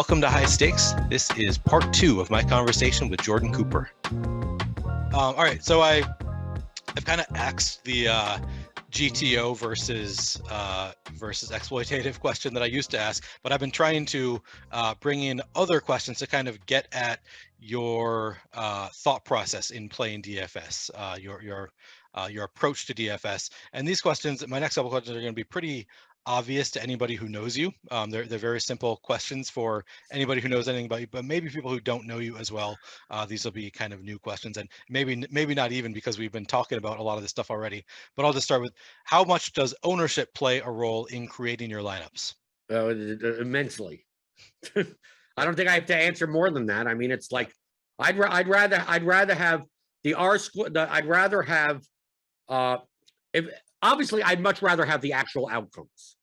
Welcome to High Stakes. This is part 2 of my conversation with Jordan Cooper. All right, so I've kind of axed the GTO versus exploitative question that I used to ask, but I've been trying to bring in other questions to kind of get at your thought process in playing DFS, your approach to DFS. And these questions, my next couple of questions are going to be pretty obvious to anybody who knows you. They're very simple questions for anybody who knows anything about you, but maybe people who don't know you as well. These will be kind of new questions, and maybe not even, because we've been talking about a lot of this stuff already. But I'll just start with, how much does ownership play a role in creating your lineups? Immensely. I don't think I have to answer more than that. I mean, it's like I'd rather have the R square. I'd rather have obviously, I'd much rather have the actual outcomes.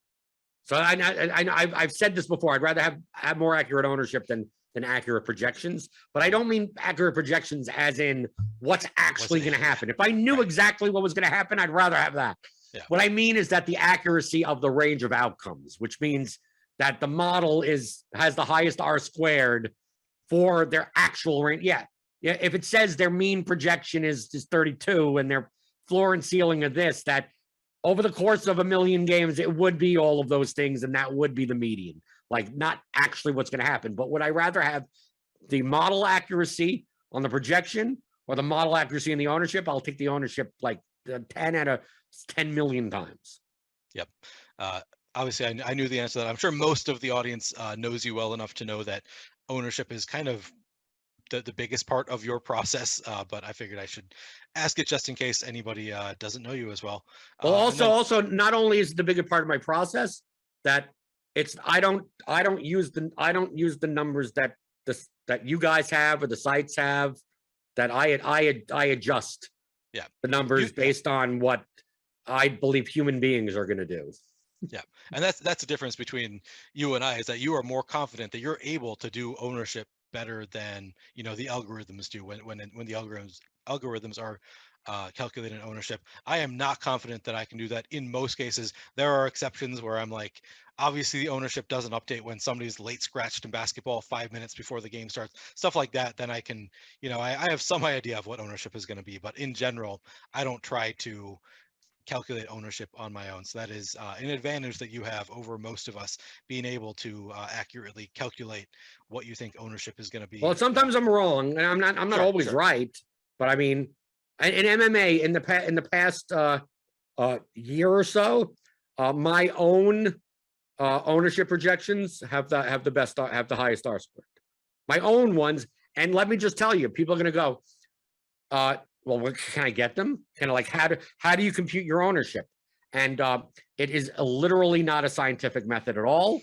So I've said this before. I'd rather have more accurate ownership than accurate projections. But I don't mean accurate projections as in what's actually going to happen. If I knew exactly what was going to happen, I'd rather have that. Yeah. What I mean is that the accuracy of the range of outcomes, which means that the model has the highest R squared for their actual range. Yeah. If it says their mean projection is 32 and their floor and ceiling of this, that over the course of a million games, it would be all of those things, and that would be the median. Like, not actually what's going to happen. But would I rather have the model accuracy on the projection or the model accuracy in the ownership? I'll take the ownership like 10 out of 10 million times. Yep. Obviously, I knew the answer to that. I'm sure most of the audience knows you well enough to know that ownership is kind of the biggest part of your process, but I figured I should ask it just in case anybody doesn't know you as well. Well, also, not only is it the bigger part of my process, that it's I don't use the numbers that you guys have or the sites have. That I adjust the numbers based on what I believe human beings are going to do. Yeah, and that's the difference between you and I, is that you are more confident that you're able to do ownership better than the algorithms do when the algorithms are calculating ownership. I am not confident that I can do that in most cases. There are exceptions where I'm like, obviously the ownership doesn't update when somebody's late scratched in basketball 5 minutes before the game starts, stuff like that. Then I can, I have some idea of what ownership is going to be, but in general, I don't try to calculate ownership on my own. So that is an advantage that you have over most of us, being able to accurately calculate what you think ownership is going to be. Well, sometimes I'm wrong, and I'm not always right. But I mean, in MMA, in the past year or so, my own ownership projections have the highest R squared. My own ones, and let me just tell you, people are going to go, well, can I get them? Kind of like, how do you compute your ownership? And it is literally not a scientific method at all.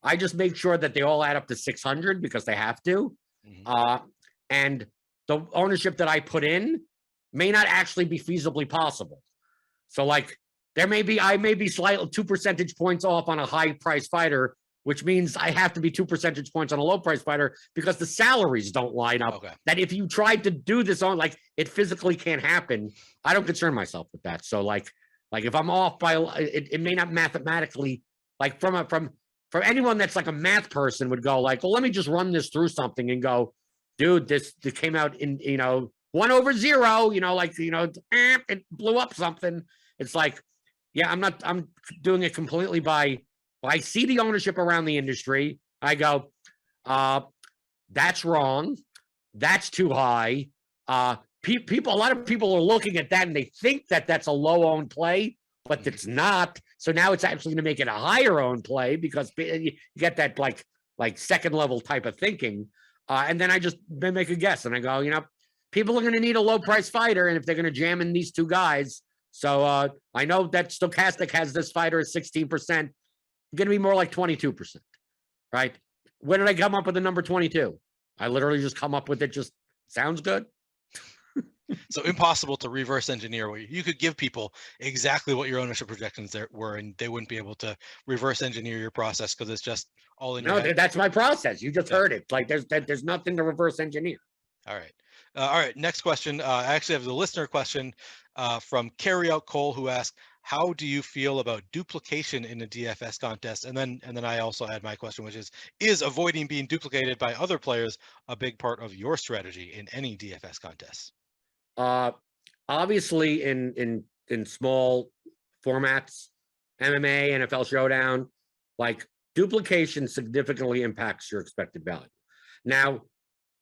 I just make sure that they all add up to 600 because they have to. Mm-hmm. And the ownership that I put in may not actually be feasibly possible. So like, I may be slightly 2 percentage points off on a high price fighter, which means I have to be 2 percentage points on a low price fighter because the salaries don't line up. Okay. That if you tried to do this on, like, it physically can't happen. I don't concern myself with that. So like if I'm off by, it may not mathematically, like from anyone that's like a math person would go like, well, let me just run this through something and go, dude, this came out in, 1/0, it blew up something. It's like, yeah, I'm doing it completely by, I see the ownership around the industry. I go, that's wrong. That's too high. A lot of people are looking at that and they think that that's a low owned play, but it's not. So now it's actually going to make it a higher owned play because you get that like second level type of thinking. And then I just make a guess and I go, people are going to need a low price fighter. And if they're going to jam in these two guys, so I know that Stokastic has this fighter at 16%. Going to be more like 22%, right? Where did I come up with the number 22? I literally just come up with it. Just sounds good. So impossible to reverse engineer. Where you could give people exactly what your ownership projections were, and they wouldn't be able to reverse engineer your process because it's just all in your head. That's my process. You just heard it. Like there's nothing to reverse engineer. All right. Next question. I actually have the listener question from Carry Out Cole, who asked, how do you feel about duplication in a DFS contest? And then I also add my question, which is avoiding being duplicated by other players a big part of your strategy in any DFS contest? Obviously, in small formats, MMA, NFL Showdown, like duplication significantly impacts your expected value. Now,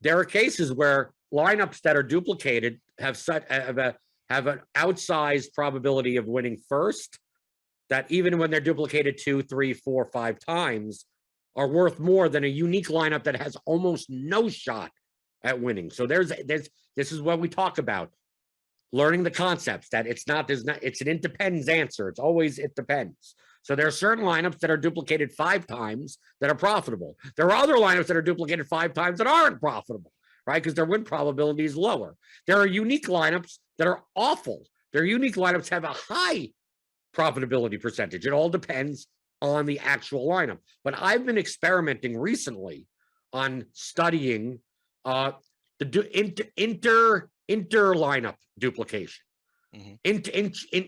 there are cases where lineups that are duplicated have an outsized probability of winning first, that even when they're duplicated 2, 3, 4, 5 times, are worth more than a unique lineup that has almost no shot at winning. So this is what we talk about. Learning the concepts that it's an it depends answer. It's always it depends. So there are certain lineups that are duplicated 5 times that are profitable. There are other lineups that are duplicated 5 times that aren't profitable, right? Because their win probability is lower. There are unique lineups that are awful. Their unique lineups have a high profitability percentage. It all depends on the actual lineup. But I've been experimenting recently on studying the inter lineup duplication,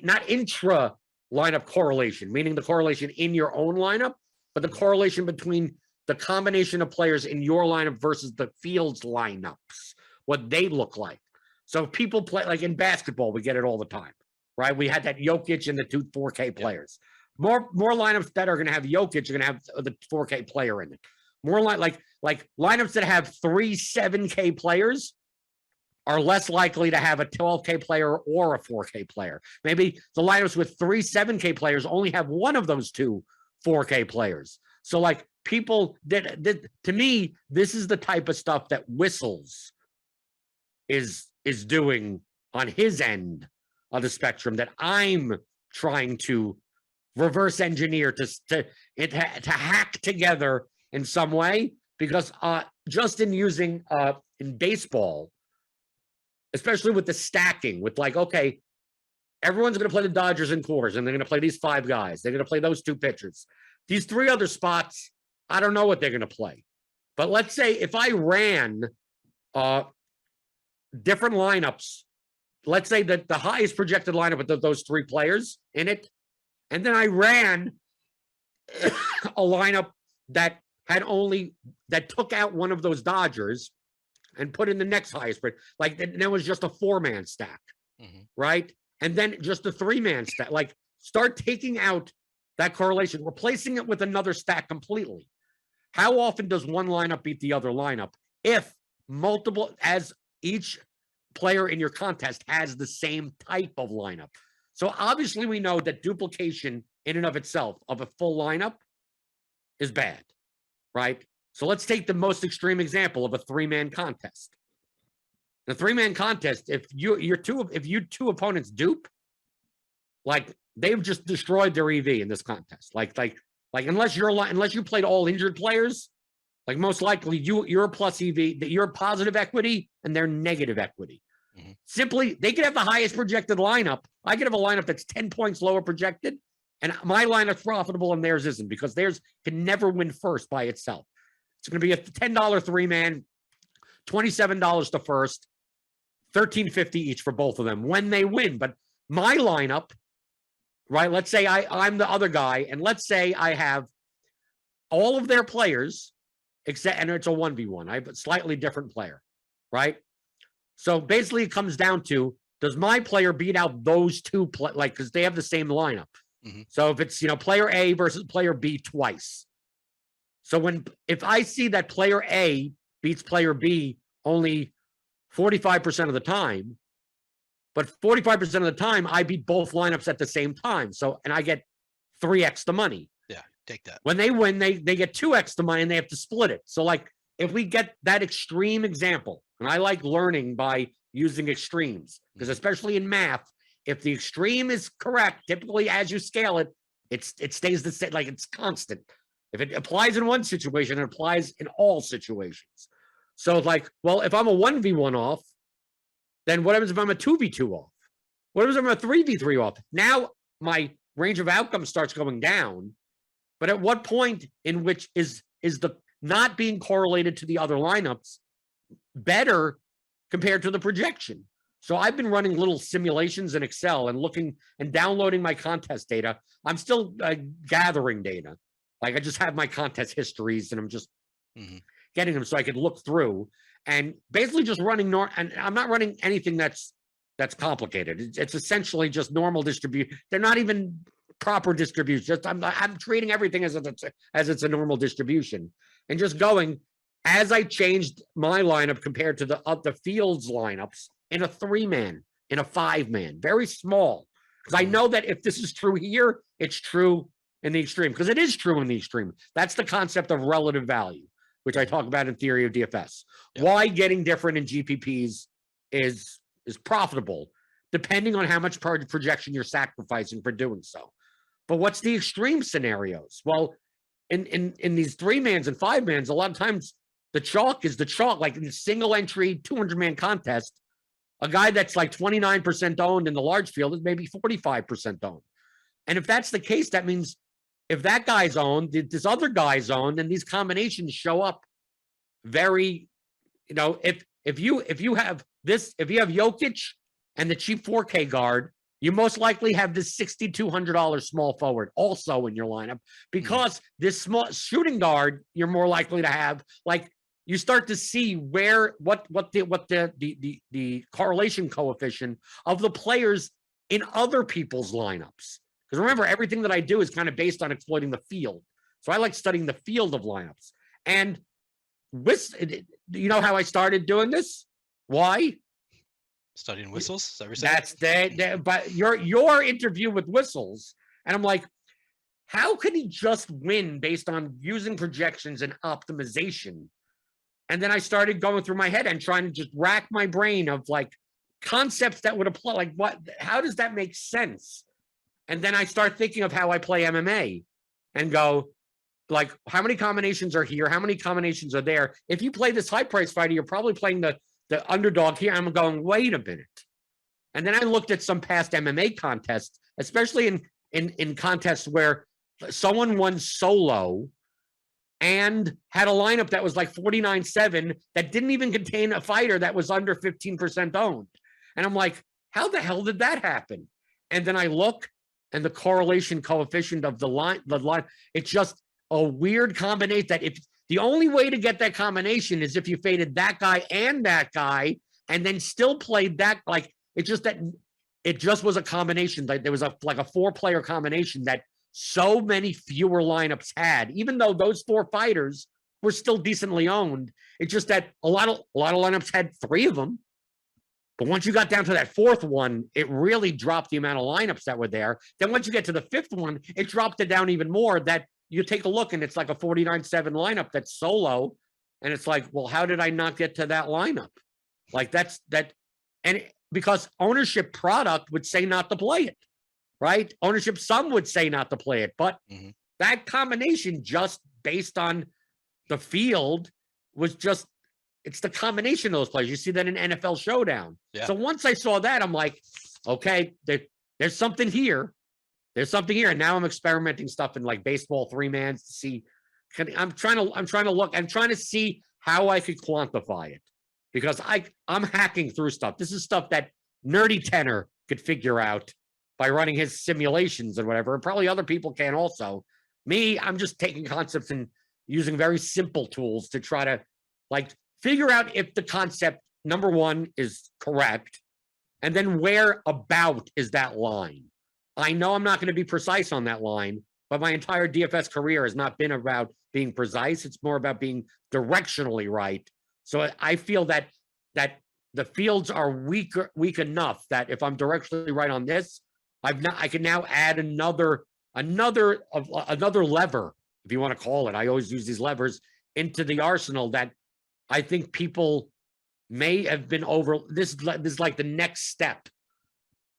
not intra lineup correlation, meaning the correlation in your own lineup, but the correlation between the combination of players in your lineup versus the field's lineups, what they look like. So if people play, like in basketball, we get it all the time, right? We had that Jokic and the 2 4K players. More lineups that are going to have Jokic are going to have the 4K player in it. More like lineups that have 3 7K players are less likely to have a 12K player or a 4K player. Maybe the lineups with 3 7K players only have one of those 2 4K players. So like people to me, this is the type of stuff that Whistles is doing on his end of the spectrum that I'm trying to reverse engineer to hack together in some way, because just in using in baseball, especially with the stacking, with like, okay, everyone's going to play the Dodgers in quarters, and they're going to play these 5 guys. They're going to play those 2 pitchers. These 3 other spots, I don't know what they're going to play. But let's say if I ran different lineups, let's say that the highest projected lineup with those 3 players in it, and then I ran a lineup that took out one of those Dodgers and put in the next highest, like that was just a 4-man stack, right? And then just a 3-man stack. Like start taking out that correlation, replacing it with another stack completely. How often does one lineup beat the other lineup if as each player in your contest has the same type of lineup? So obviously we know that duplication in and of itself of a full lineup is bad, right? So let's take the most extreme example of a 3-man contest. The 3-man contest, if you 2 opponents dupe, like they've just destroyed their EV in this contest. Like unless you played all injured players, like most likely you're a plus EV, that you're positive equity and they're negative equity. Simply, they could have the highest projected lineup. I could have a lineup that's 10 points lower projected, and my lineup's profitable and theirs isn't, because theirs can never win first by itself. It's going to be a $10 3-man, $27 to first, $13.50 each for both of them when they win. But my lineup, right? Let's say I'm the other guy, and let's say I have all of their players, and it's a 1v1. I have a slightly different player, right? So basically, it comes down to, does my player beat out those 2 because they have the same lineup? So if it's player A versus player B twice. So if I see that player A beats player B only 45% of the time, but 45% of the time I beat both lineups at the same time. So, and I get 3x the money. Yeah, take that. When they win, they get 2x the money, and they have to split it. So like if we get that extreme example, and I like learning by using extremes, because especially in math, if the extreme is correct, typically as you scale it, it stays the same, like it's constant. If it applies in one situation, it applies in all situations. So it's like, well, if I'm a 1v1 off, then what happens if I'm a 2v2 off? What happens if I'm a 3v3 off? Now my range of outcomes starts going down. But at what point in which is the not being correlated to the other lineups better compared to the projection? So I've been running little simulations in Excel and looking and downloading my contest data. I'm still gathering data. Like I just have my contest histories and I'm just getting them so I could look through and basically just running and I'm not running anything that's complicated. It's essentially just normal distribution. They're not even proper distribution. Just I'm treating everything as it's a normal distribution and just going as I changed my lineup compared to the field's lineups in a 3-man, in a 5-man, very small. Because I know that if this is true here, it's true in the extreme. Because it is true in the extreme. That's the concept of relative value, which I talk about in theory of DFS. Yep. Why getting different in GPPs is profitable, depending on how much projection you're sacrificing for doing so. But what's the extreme scenarios? Well, in these 3-mans and 5-mans, a lot of times the chalk is the chalk. Like in a single entry 200-man contest, a guy that's like 29% owned in the large field is maybe 45% owned. And if that's the case, that means if that guy's owned, this other guy's owned, and these combinations show up very, if you have Jokic and the cheap 4K guard, you most likely have this $6,200 small forward also in your lineup because this small shooting guard you're more likely to have. Like you start to see what the correlation coefficient of the players in other people's lineups. Because remember, everything that I do is kind of based on exploiting the field. So I like studying the field of lineups. And you know how I started doing this? Why? Studying whistles? Is that what you're saying? But your interview with whistles, and I'm like, how could he just win based on using projections and optimization? And then I started going through my head and trying to just rack my brain of like concepts that would apply. Like how does that make sense? And then I start thinking of how I play MMA and go, like, how many combinations are here? How many combinations are there? If you play this high price fighter, you're probably playing the underdog here. I'm going, wait a minute. And then I looked at some past MMA contests, especially in contests where someone won solo and had a lineup that was like 49-7 that didn't even contain a fighter that was under 15% owned. And I'm like, how the hell did that happen? And then I look and the correlation coefficient of the line, it's just a weird combination that if the only way to get that combination is if you faded that guy and then still played that, like it just was a combination. Like there was a 4-player combination that so many fewer lineups had, even though those 4 fighters were still decently owned. It's just that a lot of lineups had 3 of them. But once you got down to that 4th one, it really dropped the amount of lineups that were there. Then once you get to the 5th one, it dropped it down even more. That you take a look and it's like a 49-7 lineup that's solo. And it's like, well, how did I not get to that lineup? Like that. And because ownership product would say not to play it, right? Ownership some would say not to play it. But that combination just based on the field was just, it's the combination of those players. You see that in NFL Showdown. Yeah. So once I saw that, I'm like, okay, there's something here. There's something here. And now I'm experimenting stuff in like baseball 3-mans to see. I'm trying to look. I'm trying to see how I could quantify it because I'm hacking through stuff. This is stuff that Nerdy Tenor could figure out by running his simulations and whatever. And probably other people can also. Me, I'm just taking concepts and using very simple tools to try to like figure out if the concept, number one, is correct, and then where about is that line. I know I'm not going to be precise on that line, but my entire DFS career has not been about being precise. It's more about being directionally right. So I feel that the fields are weak enough that if I'm directionally right on this, I can now add another lever, if you want to call it. I always use these levers into the arsenal that I think people may have been over. This is like the next step.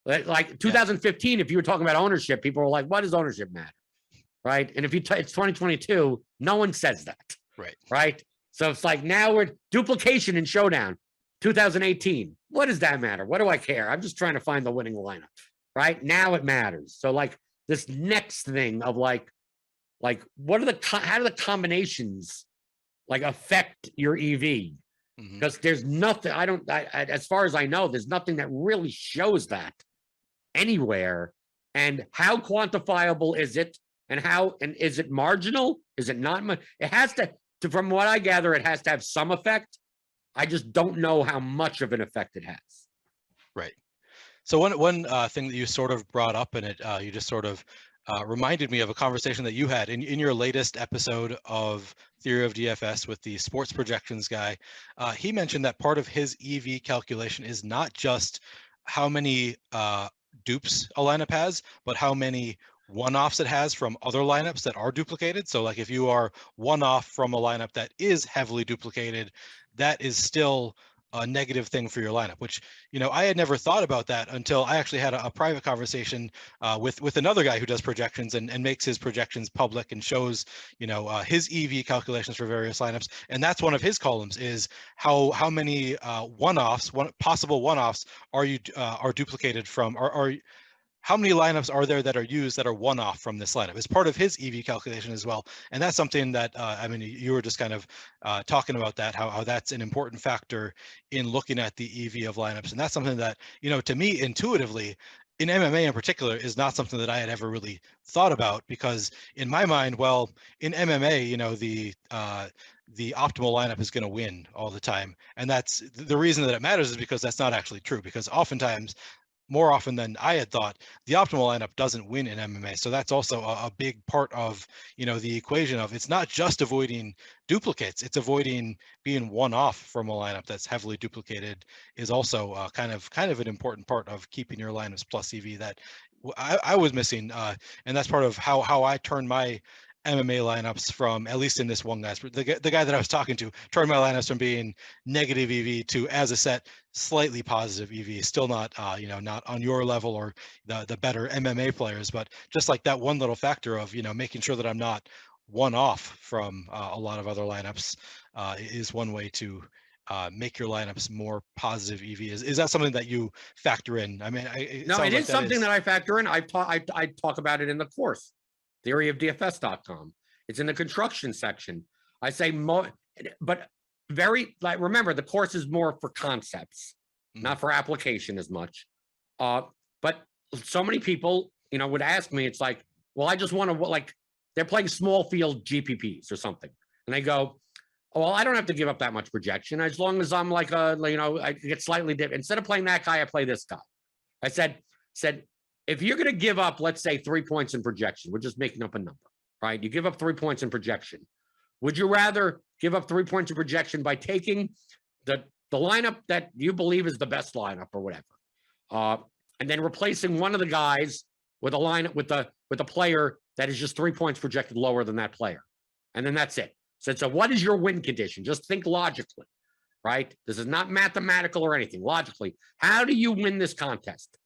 Like 2015, if you were talking about ownership, people were like, what does ownership matter? Right. And if it's 2022, no one says that. Right. Right. So it's like now we're duplication in Showdown 2018. What does that matter? What do I care? I'm just trying to find the winning lineup. Right now it matters. So like this next thing of like what are how do the combinations like affect your EV? because there's nothing, as far as I know, there's nothing that really shows that anywhere. And how quantifiable is it? And is it marginal? Is it not? It has to, from what I gather, it has to have some effect. I just don't know how much of an effect it has. Right. So one thing that you sort of brought up in it, you just sort of reminded me of a conversation that you had in your latest episode of Theory of DFS with the sports projections guy. He mentioned that part of his EV calculation is not just how many dupes a lineup has, but how many one-offs it has from other lineups that are duplicated. So like if you are one-off from a lineup that is heavily duplicated, that is still a negative thing for your lineup, which, you know, I had never thought about that until I actually had a private conversation with another guy who does projections and makes his projections public and shows, you know, his EV calculations for various lineups. And that's one of his columns, is how many possible one-offs are duplicated from, how many lineups are there that are used that are one-off from this lineup? It's part of his EV calculation as well. And that's something that, I mean, you were just kind of talking about that, how that's an important factor in looking at the EV of lineups. And that's something that, you know, to me, intuitively, in MMA in particular, is not something that I had ever really thought about, because in my mind, well, in MMA, you know, the optimal lineup is going to win all the time. And that's the reason that it matters, is because that's not actually true, because oftentimes, more often than I had thought, the optimal lineup doesn't win in MMA. So that's also a big part of, you know, the equation of, it's not just avoiding duplicates, it's avoiding being one-off from a lineup that's heavily duplicated, is also kind of an important part of keeping your lineups plus EV that I was missing. And that's part of how I turn my MMA lineups from, at least in this one guy's, the guy that I was talking to, turned my lineups from being negative EV to, as a set, slightly positive EV. Still not, you know, not on your level or the better MMA players, but just like that one little factor of, you know, making sure that I'm not one off from a lot of other lineups is one way to make your lineups more positive EV. Is that something that you factor in? I mean, no, it is something that I factor in. I talk about it in the course, theoryofdfs.com. It's in the construction section. I say more, but remember, the course is more for concepts, not for application as much. But so many people, you know, would ask me, it's like, well, I just want to, like, they're playing small field GPPs or something. And they go, oh, well, I don't have to give up that much projection. As long as I'm like, you know, I get slightly different. Instead of playing that guy, I play this guy. I said, if you're going to give up, let's say 3 points in projection, we're just making up a number, right? You give up 3 points in projection. Would you rather give up 3 points in projection by taking the lineup that you believe is the best lineup or whatever, and then replacing one of the guys with a lineup with a player that is just 3 points projected lower than that player, and then that's it? So what is your win condition? Just think logically, right? This is not mathematical or anything. Logically, how do you win this contest?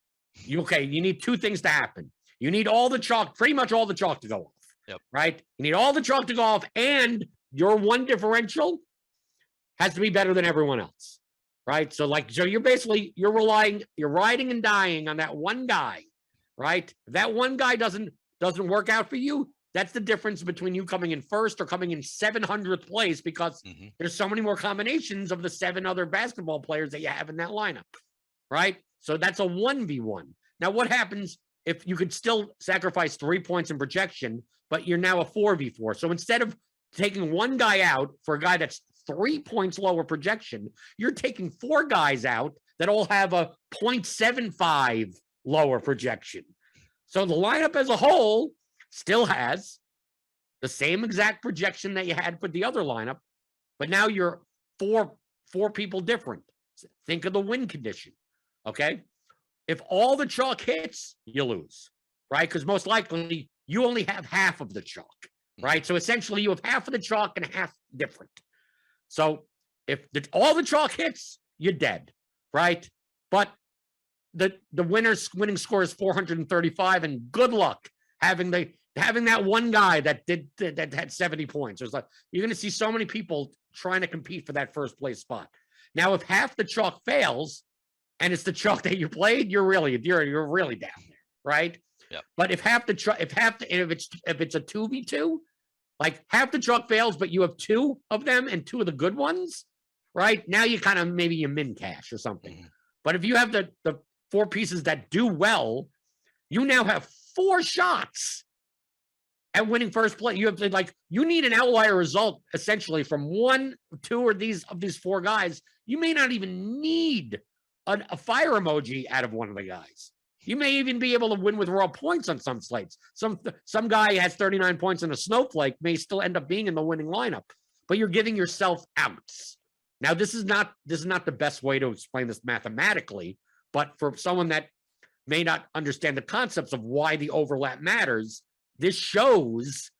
You need two things to happen. You need all the chalk, pretty much all the chalk to go off. Yep. Right? You need all the chalk to go off, and your one differential has to be better than everyone else. Right? So you're riding and dying on that one guy, right? If that one guy doesn't work out for you, that's the difference between you coming in first or coming in 700th place, because there's so many more combinations of the 7 other basketball players that you have in that lineup. Right? So that's a 1v1. Now, what happens if you could still sacrifice 3 points in projection, but you're now a 4v4? So instead of taking one guy out for a guy that's 3 points lower projection, you're taking 4 guys out that all have a 0.75 lower projection. So the lineup as a whole still has the same exact projection that you had for the other lineup, but now you're four people different. Think of the win condition. Okay, if all the chalk hits, you lose, right? Because most likely you only have half of the chalk, right? So essentially you have half of the chalk and half different. So if all the chalk hits, you're dead, right? But the winning score is 435, and good luck having that one guy that had 70 points. There's you're going to see so many people trying to compete for that first place spot. Now, if half the chalk fails, and it's the chalk that you played, you're really down there, right? Yep. But if it's a 2v2, like half the chalk fails, but you have 2 of them and 2 of the good ones, right? Now you kind of maybe you min cash or something. But if you have the 4 pieces that do well, you now have 4 shots at winning first place. You have to you need an outlier result essentially from 1, 2 of these 4 guys. You may not even need a fire emoji out of one of the guys. You may even be able to win with raw points on some slates. Some guy has 39 points in a snowflake may still end up being in the winning lineup, but you're giving yourself outs. Now, this is not the best way to explain this mathematically, but for someone that may not understand the concepts of why the overlap matters, this shows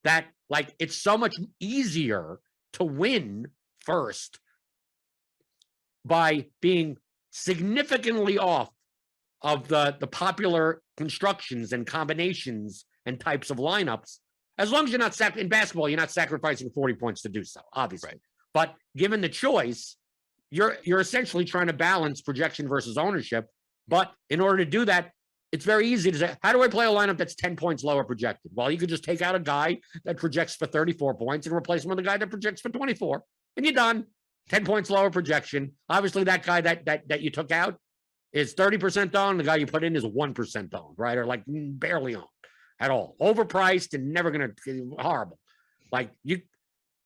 that it's so much easier to win first by being significantly off of the popular constructions and combinations and types of lineups, as long as you're not in basketball, you're not sacrificing 40 points to do so, obviously. Right. But given the choice, you're essentially trying to balance projection versus ownership. But in order to do that, it's very easy to say, how do I play a lineup that's 10 points lower projected? Well, you could just take out a guy that projects for 34 points and replace him with a guy that projects for 24, and you're done. 10 points lower projection. Obviously, that guy that you took out is 30% owned. The guy you put in is 1% owned, right? Or barely owned at all. Overpriced and never going to, horrible.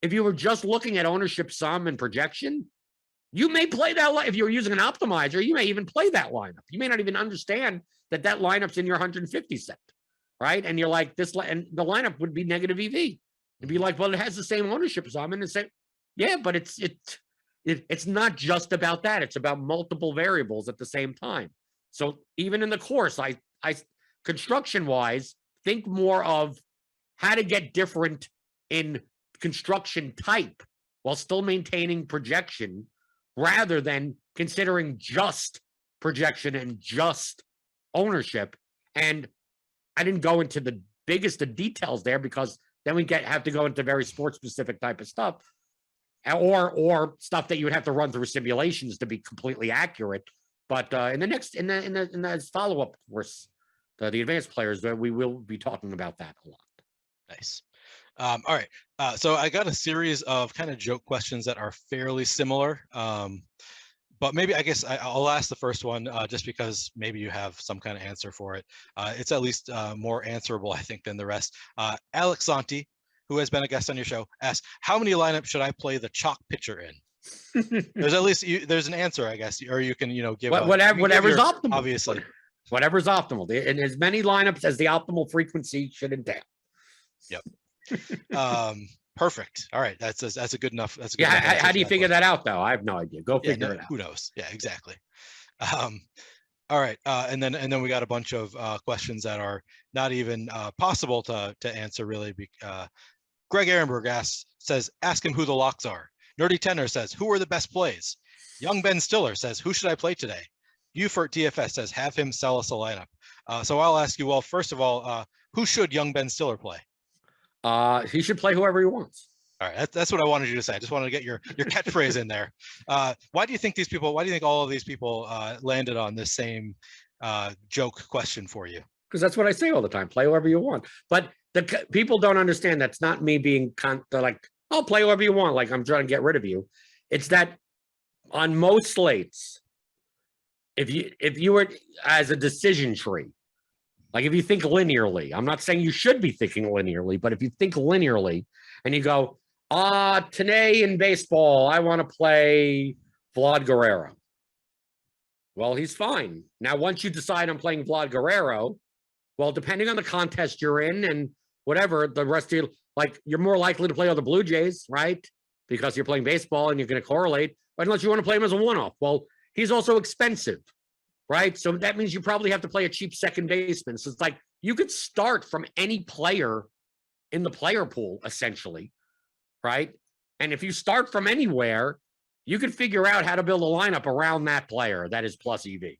If you were just looking at ownership sum and projection, you may play that. If you're using an optimizer, you may even play that lineup. You may not even understand that lineup's in your 150 set, right? And you're like, and the lineup would be negative EV. It'd be like, well, it has the same ownership sum, and it's yeah, but it's not just about that. It's about multiple variables at the same time. So even in the course, I construction-wise, think more of how to get different in construction type while still maintaining projection, rather than considering just projection and just ownership. And I didn't go into the biggest of details there because then we have to go into very sports-specific type of stuff. Or stuff that you would have to run through simulations to be completely accurate. But in the follow-up course, the advanced players, we will be talking about that a lot. Nice. All right. So I got a series of kind of joke questions that are fairly similar. But maybe I guess I'll ask the first one just because maybe you have some kind of answer for it. It's at least more answerable, I think, than the rest. Alex Santi, who has been a guest on your show, asked, how many lineups should I play the chalk pitcher in? There's at least there's an answer, I guess, or you can give whatever's optimal. Obviously, whatever's optimal, and as many lineups as the optimal frequency should entail. Yep. Perfect. All right, that's a good enough. That's a good how do you figure that out, though? I have no idea. Go figure it out. Who knows? Yeah, exactly. All right, and then we got a bunch of questions that are not even possible to answer really. Greg Ehrenberg says, ask him who the locks are. Nerdy Tenor says, who are the best plays? Young Ben Stiller says, who should I play today? Buford DFS says, have him sell us a lineup. So I'll ask you, well, first of all, who should young Ben Stiller play? He should play whoever he wants. All right, that's what I wanted you to say. I just wanted to get your catchphrase in there. Why do you think all of these people landed on this same joke question for you? Because that's what I say all the time. Play whoever you want. But the people don't understand that's not me being I'll play whoever you want. Like I'm trying to get rid of you. It's that on most slates, if you were as a decision tree, like if you think linearly, I'm not saying you should be thinking linearly, but if you think linearly and you go, today in baseball, I want to play Vlad Guerrero. Well, he's fine. Now, once you decide I'm playing Vlad Guerrero, well, depending on the contest you're in and whatever, the rest of you, you're more likely to play other Blue Jays, right? Because you're playing baseball and you're going to correlate, unless you want to play him as a one-off. Well, he's also expensive, right? So that means you probably have to play a cheap second baseman. So it's you could start from any player in the player pool, essentially, right? And if you start from anywhere, you can figure out how to build a lineup around that player that is plus EV,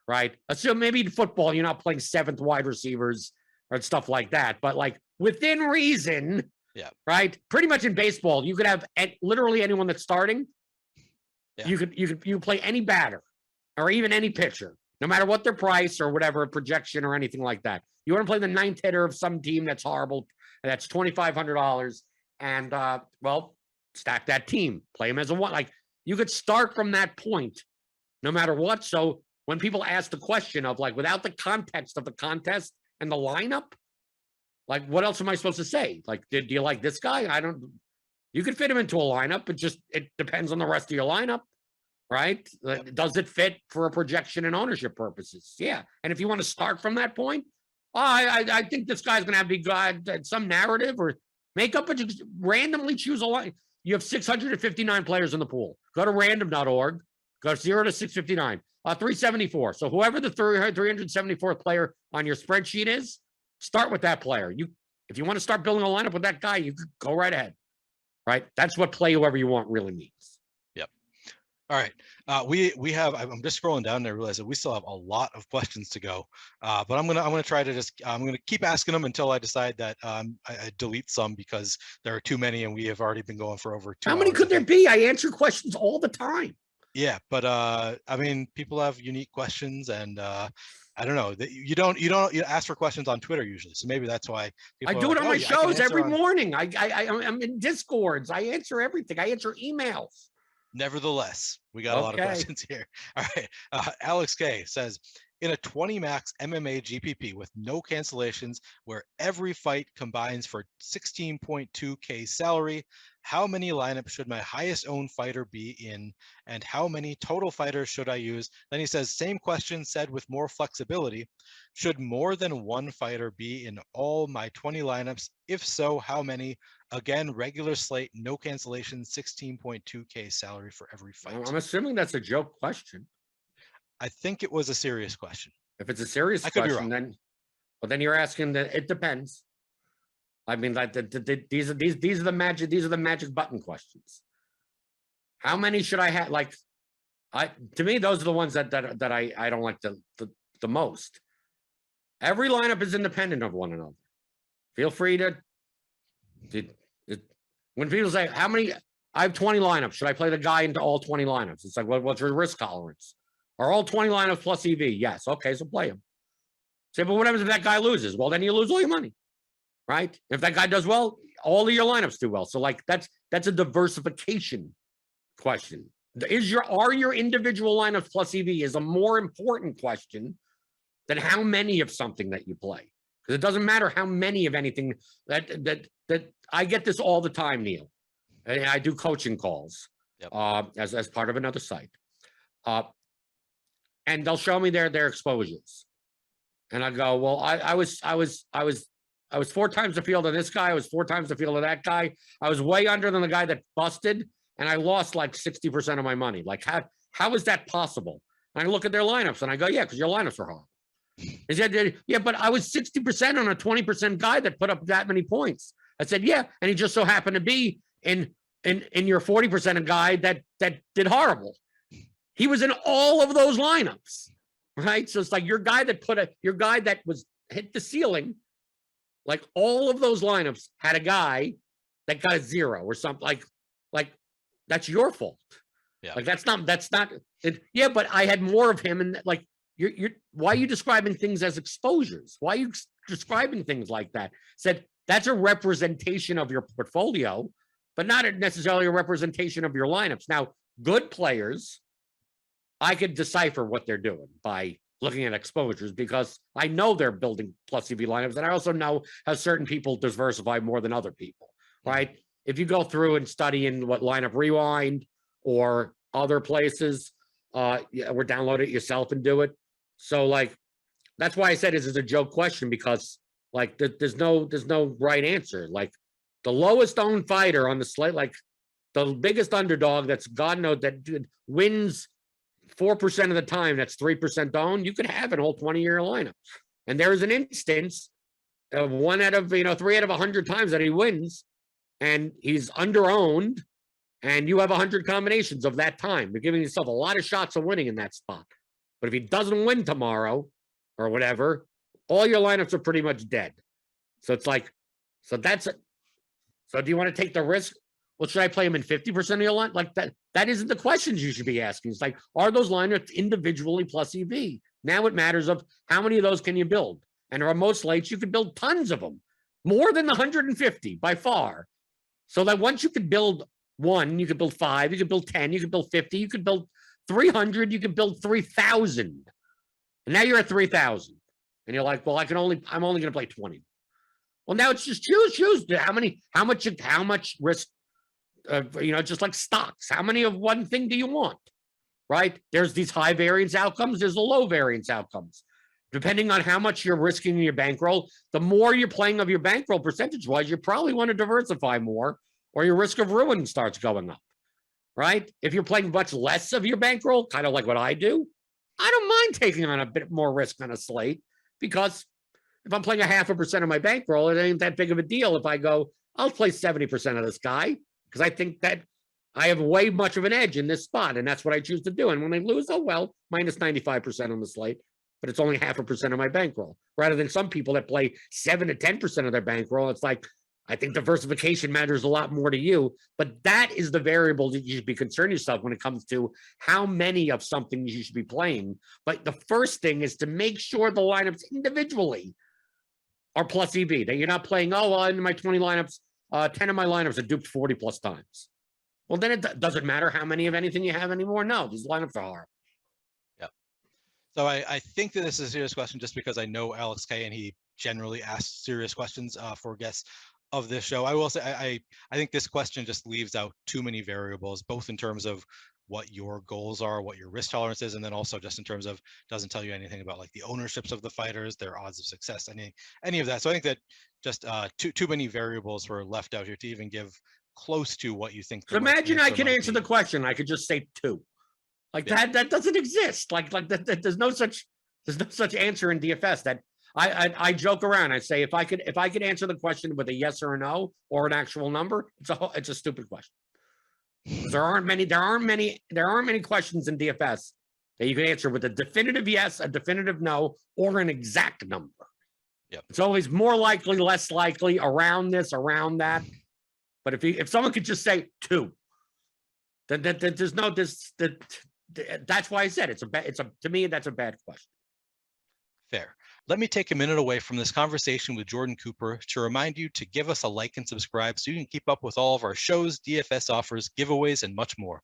right? So maybe in football, you're not playing seventh wide receivers or stuff like that, but within reason, yeah, right? Pretty much in baseball, you could have literally anyone that's starting. Yeah. You play any batter or even any pitcher, no matter what their price or whatever projection or anything like that. You want to play the ninth hitter of some team that's horrible, and that's $2,500, and well, stack that team, play him as a one. you could start from that point, no matter what. So when people ask the question of like, without the context of the contest and the lineup, like, what else am I supposed to say? Like, do you like this guy? You could fit him into a lineup, but it depends on the rest of your lineup, right? Does it fit for a projection and ownership purposes? Yeah. And if you want to start from that point, I think this guy's going to have to be some narrative or make up, just randomly choose a line. You have 659 players in the pool. Go to random.org, go 0 to 659, 374. So whoever the 374th player on your spreadsheet is, start with that player. If you want to start building a lineup with that guy, you could go right ahead. Right? That's what play whoever you want really means. Yep. All right. We have. I'm just scrolling down and I realize that we still have a lot of questions to go. But I'm gonna try to I'm gonna keep asking them until I decide that I delete some because there are too many and we have already been going for over 2 hours. How many could there be? I answer questions all the time. Yeah, but I mean, people have unique questions, and I don't know that you don't ask for questions on Twitter usually, so maybe that's why I do it on my shows every morning. I'm in Discords. I answer everything. I answer emails. Nevertheless, we got a lot of questions here. All right, Alex K says, in a 20 max MMA GPP with no cancellations, where every fight combines for 16.2K salary, how many lineups should my highest owned fighter be in, and how many total fighters should I use? Then he says, same question said with more flexibility. Should more than one fighter be in all my 20 lineups? If so, how many? Again, regular slate, no cancellations, 16.2K salary for every fight. I'm assuming that's a joke question. I think it was a serious question. If it's a serious question, then you're asking that it depends. I mean, like these are the magic button questions. How many should I have? Like, to me, those are the ones that I don't like the most. Every lineup is independent of one another. Feel free to when people say how many, I have 20 lineups. Should I play the guy into all 20 lineups? It's like, what's your risk tolerance? Are all 20 lineups plus EV? Yes. Okay, so play him. Say, but what happens if that guy loses? Well, then you lose all your money, right? If that guy does well, all of your lineups do well. So like that's a diversification question. Are your individual lineups plus EV is a more important question than how many of something that you play. Because it doesn't matter how many of anything that I get this all the time, Neil. And I do coaching calls as part of another site. And they'll show me their exposures. And I go, well, I was 4 times the field of this guy. I was 4 times the field of that guy. I was way under than the guy that busted, and I lost like 60% of my money. Like, how is that possible? And I look at their lineups and I go, yeah, because your lineups are horrible. He said, yeah, but I was 60% on a 20% guy that put up that many points. I said, yeah, and he just so happened to be in your 40% guy that did horrible. He was in all of those lineups, right? So it's like your guy that was hit the ceiling, like all of those lineups had a guy that got a 0 or something. Like that's your fault. Yeah. Like that's not. Yeah, but I had more of him, and like you're why are you describing things as exposures? Why are you describing things like that? Said that's a representation of your portfolio, but not necessarily a representation of your lineups. Now, good players, I could decipher what they're doing by looking at exposures because I know they're building plus EV lineups, and I also know how certain people diversify more than other people, right? If you go through and study in what Lineup Rewind or other places, or download it yourself and do it. So like, that's why I said this is a joke question, because like there's no right answer. Like the lowest owned fighter on the slate, like the biggest underdog that's God knows that wins 4% of the time, that's 3% owned, you could have an whole 20-year lineup. And there is an instance of 3 out of 100 times that he wins, and he's under-owned, and you have 100 combinations of that time. You're giving yourself a lot of shots of winning in that spot. But if he doesn't win tomorrow or whatever, all your lineups are pretty much dead. So it's like, so that's it. So do you want to take the risk? Well, should I play him in 50% of your line? Like that isn't the questions you should be asking. It's like, are those lineups individually plus EV? Now it matters of how many of those can you build? And on most slates, you could build tons of them, more than the 150 by far. So that once you could build 1, you could build 5, you could build 10, you could build 50, you could build 300, you could build 3,000. And now you're at 3,000. And you're like, well, I'm only going to play 20. Well, now it's just choose. How much risk, just like stocks, how many of one thing do you want? Right? There's these high variance outcomes. There's the low variance outcomes. Depending on how much you're risking in your bankroll, the more you're playing of your bankroll percentage-wise, you probably want to diversify more, or your risk of ruin starts going up, right? If you're playing much less of your bankroll, kind of like what I do, I don't mind taking on a bit more risk on a slate, because if I'm playing 0.5% of my bankroll, it ain't that big of a deal if I go, I'll play 70% of this guy, because I think that I have way much of an edge in this spot, and that's what I choose to do. And when I lose, oh well, minus 95% on the slate, but it's only 0.5% of my bankroll, rather than some people that play 7 to 10% of their bankroll. It's like, I think diversification matters a lot more to you, but that is the variable that you should be concerned yourself when it comes to how many of something you should be playing. But the first thing is to make sure the lineups individually are plus EV, that you're not playing, in my 20 lineups, 10 of my lineups are duped 40 plus times. Well, then it doesn't matter how many of anything you have anymore. No, these lineups are hard. Yep. So I think that this is a serious question just because I know Alex K, and he generally asks serious questions for guests of this show. I will say I think this question just leaves out too many variables, both in terms of what your goals are, what your risk tolerance is, and then also just in terms of doesn't tell you anything about like the ownerships of the fighters, their odds of success, any of that. So I think that just too many variables were left out here to even give close to what you think. So imagine I can answer the question. I could just say 2. Like that doesn't exist. Like that there's no such answer in DFS. That I joke around. I say if I could answer the question with a yes or a no or an actual number, it's a stupid question. There aren't many questions in DFS that you can answer with a definitive yes, a definitive no, or an exact number. Yep. It's always more likely, less likely, around this, around that. But if someone could just say 2, then there's no this. That's why I said to me that's a bad question. Fair. Let me take a minute away from this conversation with Jordan Cooper to remind you to give us a like and subscribe so you can keep up with all of our shows, DFS offers, giveaways, and much more.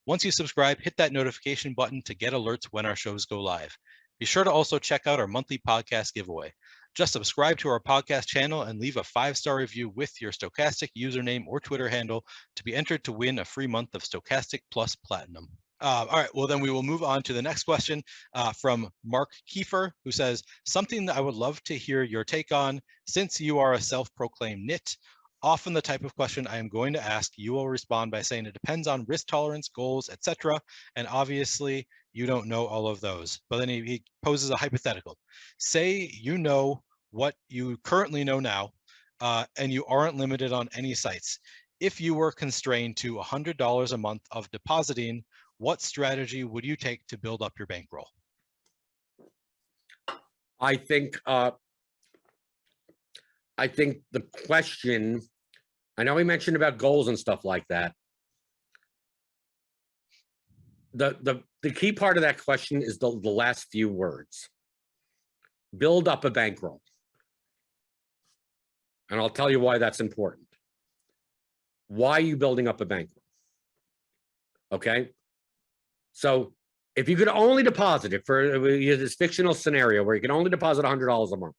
Once you subscribe, hit that notification button to get alerts when our shows go live. Be sure to also check out our monthly podcast giveaway. Just subscribe to our podcast channel and leave a 5-star review with your Stokastic username or Twitter handle to be entered to win a free month of Stokastic Plus Platinum. All right, well, then we will move on to the next question from Mark Kiefer, who says, something that I would love to hear your take on, since you are a self-proclaimed nit. Often the type of question I am going to ask, you will respond by saying it depends on risk tolerance, goals, etc. And obviously, you don't know all of those. But then he poses a hypothetical. Say you know what you currently know now, and you aren't limited on any sites. If you were constrained to $100 a month of depositing, what strategy would you take to build up your bankroll? I think the question, I know we mentioned about goals and stuff like that. The key part of that question is the last few words. Build up a bankroll. And I'll tell you why that's important. Why are you building up a bankroll? Okay? So if you could only deposit it for this fictional scenario where you can only deposit $100 a month,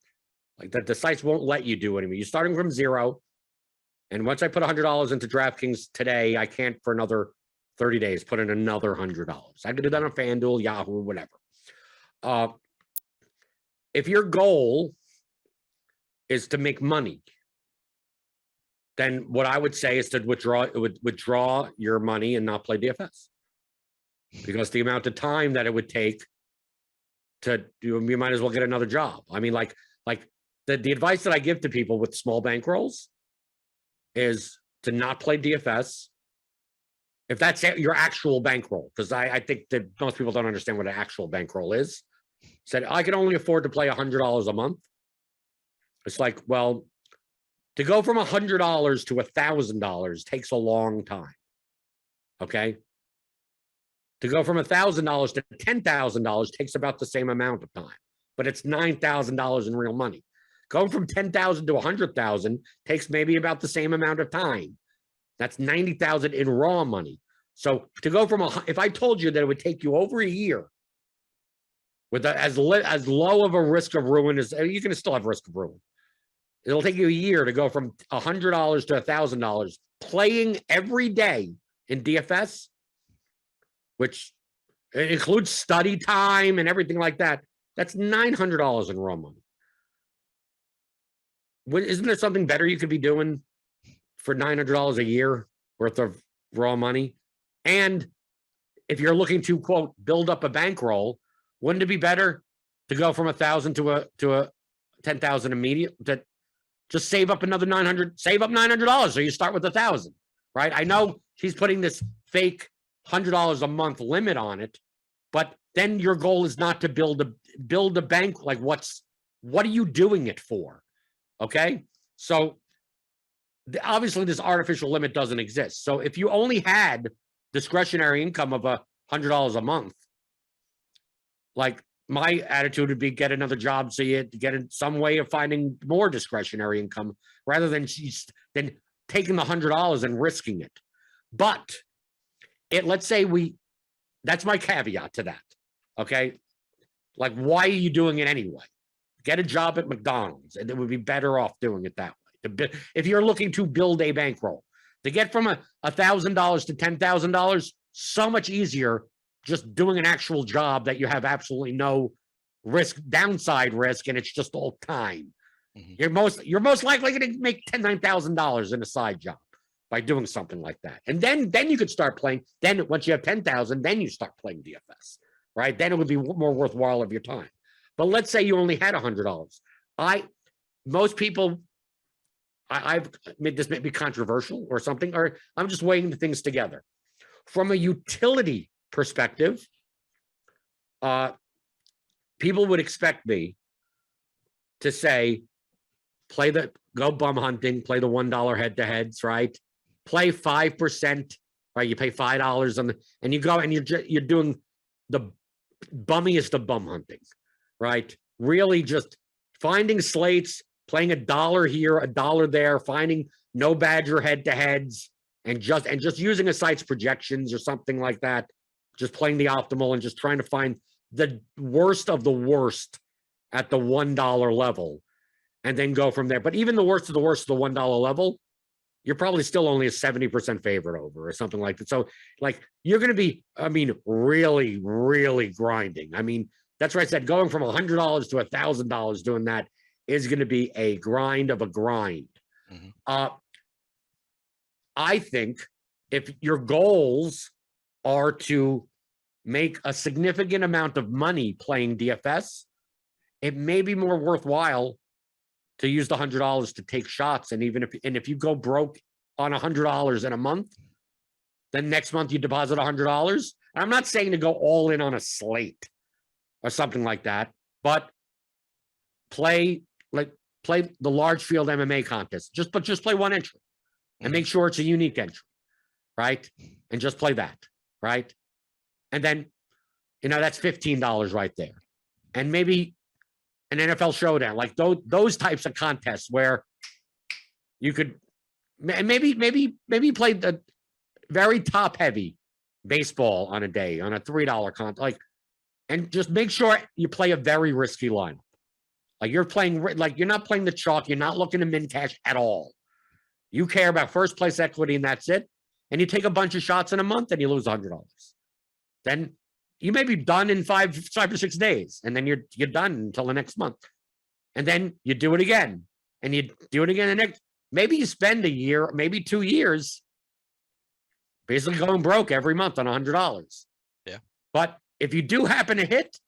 like that, the sites won't let you do anymore. You're starting from 0. And once I put $100 into DraftKings today, I can't for another 30 days put in another $100. I could do that on FanDuel, Yahoo, whatever. If your goal is to make money, then what I would say is to withdraw your money and not play DFS. Because the amount of time that it would take you might as well get another job. I mean, like the advice that I give to people with small bankrolls is to not play DFS. If that's your actual bankroll, because I think that most people don't understand what an actual bankroll is. Said, I can only afford to play $100 a month. It's like, well, to go from $100 to $1,000 takes a long time. Okay? To go from $1,000 to $10,000 takes about the same amount of time, but it's $9,000 in real money. Going from $10,000 to $100,000 takes maybe about the same amount of time. That's 90,000 in raw money. So to go from if I told you that it would take you over a year with as low of a risk of ruin as you can still have risk of ruin. It'll take you a year to go from $100 to $1,000 playing every day in DFS, which includes study time and everything like that. That's $900 in raw money. Isn't there something better you could be doing for $900 a year worth of raw money? And if you're looking to, quote, build up a bankroll, wouldn't it be better to go from 1,000 to a 10,000 immediate? To just save up another 900, save up $900, so you start with 1,000, right? I know he's putting this fake $100 a month limit on it, but then your goal is not to build a bank. Like, what are you doing it for? Okay, so obviously this artificial limit doesn't exist. So if you only had discretionary income of $100 a month, like my attitude would be get another job so you get in some way of finding more discretionary income rather than taking the $100 and risking it. But let's say that's my caveat to that. Okay, like, why are you doing it anyway? Get a job at McDonald's, and it would be better off doing it that way. If you're looking to build a bankroll, to get from $1,000 to $10,000, so much easier just doing an actual job that you have absolutely no downside risk, and it's just all time. Mm-hmm. You're most likely going to make $9,000 in a side job by doing something like that, and then you could start playing. Then once you have 10,000, then you start playing DFS, right? Then it would be more worthwhile of your time. But let's say you only had $100. Most people, I've made this may be controversial or something, or I'm just weighing the things together. From a utility perspective, people would expect me to say, go bum hunting, play the $1 head-to-heads, right? Play 5%, right? You pay $5 and you go and you're doing the bummiest of bum hunting. Right? Really just finding slates, playing $1 here, $1 there, finding no badger head-to-heads, and just using a site's projections or something like that, just playing the optimal and just trying to find the worst of the worst at the $1 level and then go from there. But even the worst of the worst of the $1 level, you're probably still only a 70% favorite over or something like that. So like you're going to be, really, really grinding. That's why I said going from $100 to $1,000 doing that is going to be a grind of a grind. Mm-hmm. I think if your goals are to make a significant amount of money playing DFS, it may be more worthwhile to use the $100 to take shots. And if you go broke on $100 in a month, then next month you deposit $100. I'm not saying to go all in on a slate or something like that, but play the large field MMA contest. Just play one entry and make sure it's a unique entry, right? And just play that, right? And then, that's $15 right there. And maybe an NFL showdown, like those types of contests where you could maybe play the very top heavy baseball on a day on a $3 contest, and just make sure you play a very risky lineup. Like you're not playing the chalk. You're not looking to min cash at all. You care about first place equity and that's it. And you take a bunch of shots in a month and you lose $100. Then you may be done in 5 or 6 days. And then you're done until the next month. And then you do it again and you do it again the next, maybe you spend a year, maybe 2 years basically going broke every month on $100. Yeah. But if you do happen to hit,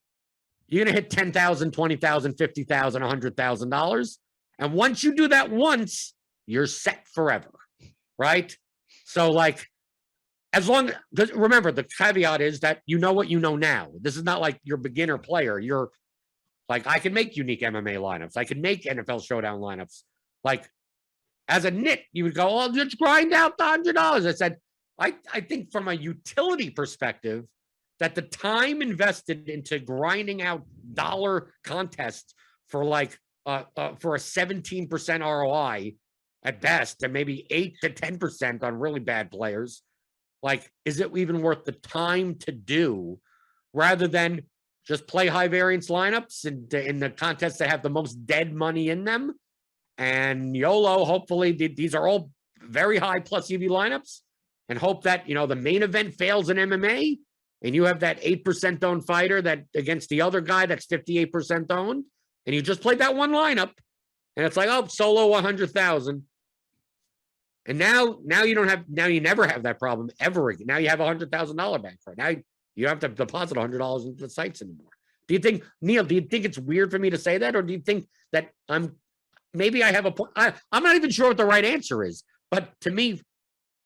you're going to hit $10,000, $20,000, $50,000, $100,000. And once you do that once, you're set forever, right? So remember, the caveat is that you know what you know now. This is not like you're a beginner player. You're like, I can make unique MMA lineups. I can make NFL showdown lineups. Like, as a nit, you would go, oh, just grind out the $100. I said, I think from a utility perspective, that the time invested into grinding out dollar contests for for a 17% ROI at best, and maybe 8 to 10% on really bad players. Like, is it even worth the time to do rather than just play high variance lineups in the contests that have the most dead money in them? And YOLO, hopefully these are all very high plus EV lineups, and hope that, you know, the main event fails in MMA and you have that 8% owned fighter that against the other guy that's 58% owned, and you just played that one lineup and it's like, oh, solo 100,000. And now you never have that problem ever again. Now you have $100,000 bank for it. Now you don't have to deposit $100 into the sites anymore. Do you think, Neil, do you think it's weird for me to say that? Or do you think that maybe I have a point? I'm not even sure what the right answer is. But to me,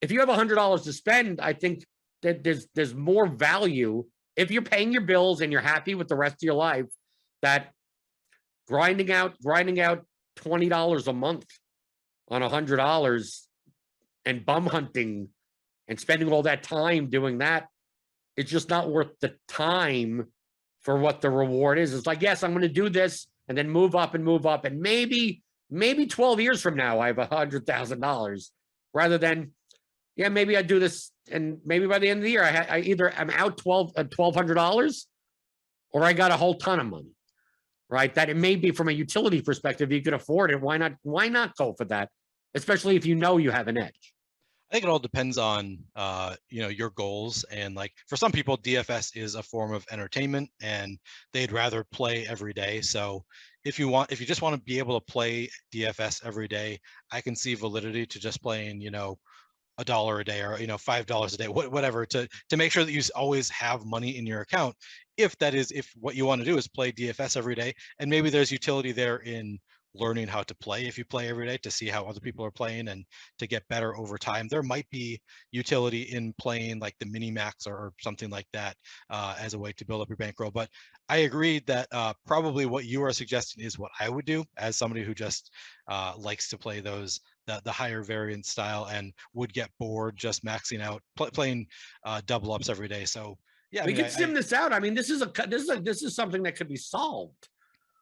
if you have $100 to spend, I think that there's more value if you're paying your bills and you're happy with the rest of your life, that grinding out $20 a month on $100 and bum hunting and spending all that time doing that, it's just not worth the time for what the reward is. It's like, yes, I'm going to do this and then move up, and maybe 12 years from now I have $100,000, rather than, yeah, maybe I do this and maybe by the end of the year I either I'm out $1,200 or I got a whole ton of money, right? That it may be from a utility perspective you could afford it. Why not go for that, especially if you know you have an edge? I think it all depends on your goals, and like for some people DFS is a form of entertainment and they'd rather play every day. So if you just want to be able to play DFS every day, I can see validity to just playing $1 a day or $5 a day, whatever, to make sure that you always have money in your account. If what you want to do is play DFS every day, and maybe there's utility there in learning how to play if you play every day to see how other people are playing and to get better over time. There might be utility in playing like the mini max or something like that as a way to build up your bankroll. But I agree that probably what you are suggesting is what I would do as somebody who just likes to play the higher variance style and would get bored just maxing out playing double ups every day. So yeah, we could sim this out. I mean, this is something that could be solved.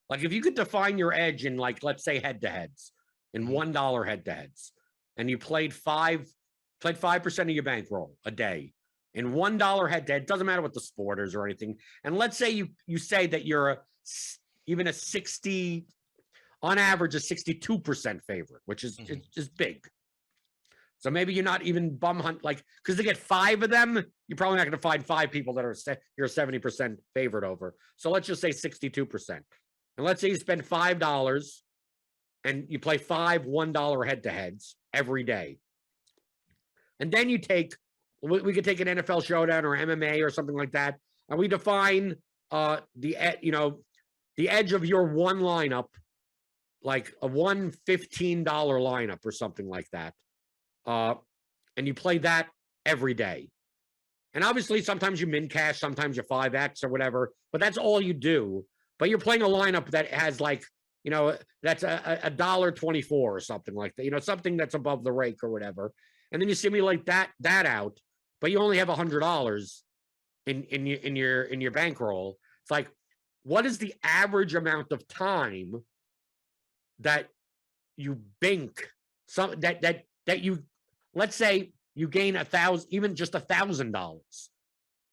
Like if you could define your edge in, like, let's say head-to-heads, in $1 head-to-heads, and you played 5% of your bankroll a day in $1 head-to-head, doesn't matter what the sport is or anything. And let's say you say that you're even a 60, on average, a 62% favorite, which is just big. So maybe you're not even bum hunt, like, because to get 5 of them, you're probably not going to find 5 people that you're 70% favorite over. So let's just say 62%. And let's say you spend $5 and you play 5 $1 head-to-heads every day. And then we could take an NFL showdown or MMA or something like that, and we define the edge of your one lineup, like a $115 lineup or something like that. And you play that every day. And obviously sometimes you min cash, sometimes you 5X or whatever, but that's all you do. But you're playing a lineup that has that's $1.24 or something like that, something that's above the rake or whatever. And then you simulate that out, but you only have $100 in your bankroll. It's like, what is the average amount of time that you bank that you, let's say you gain $1,000, even just $1,000,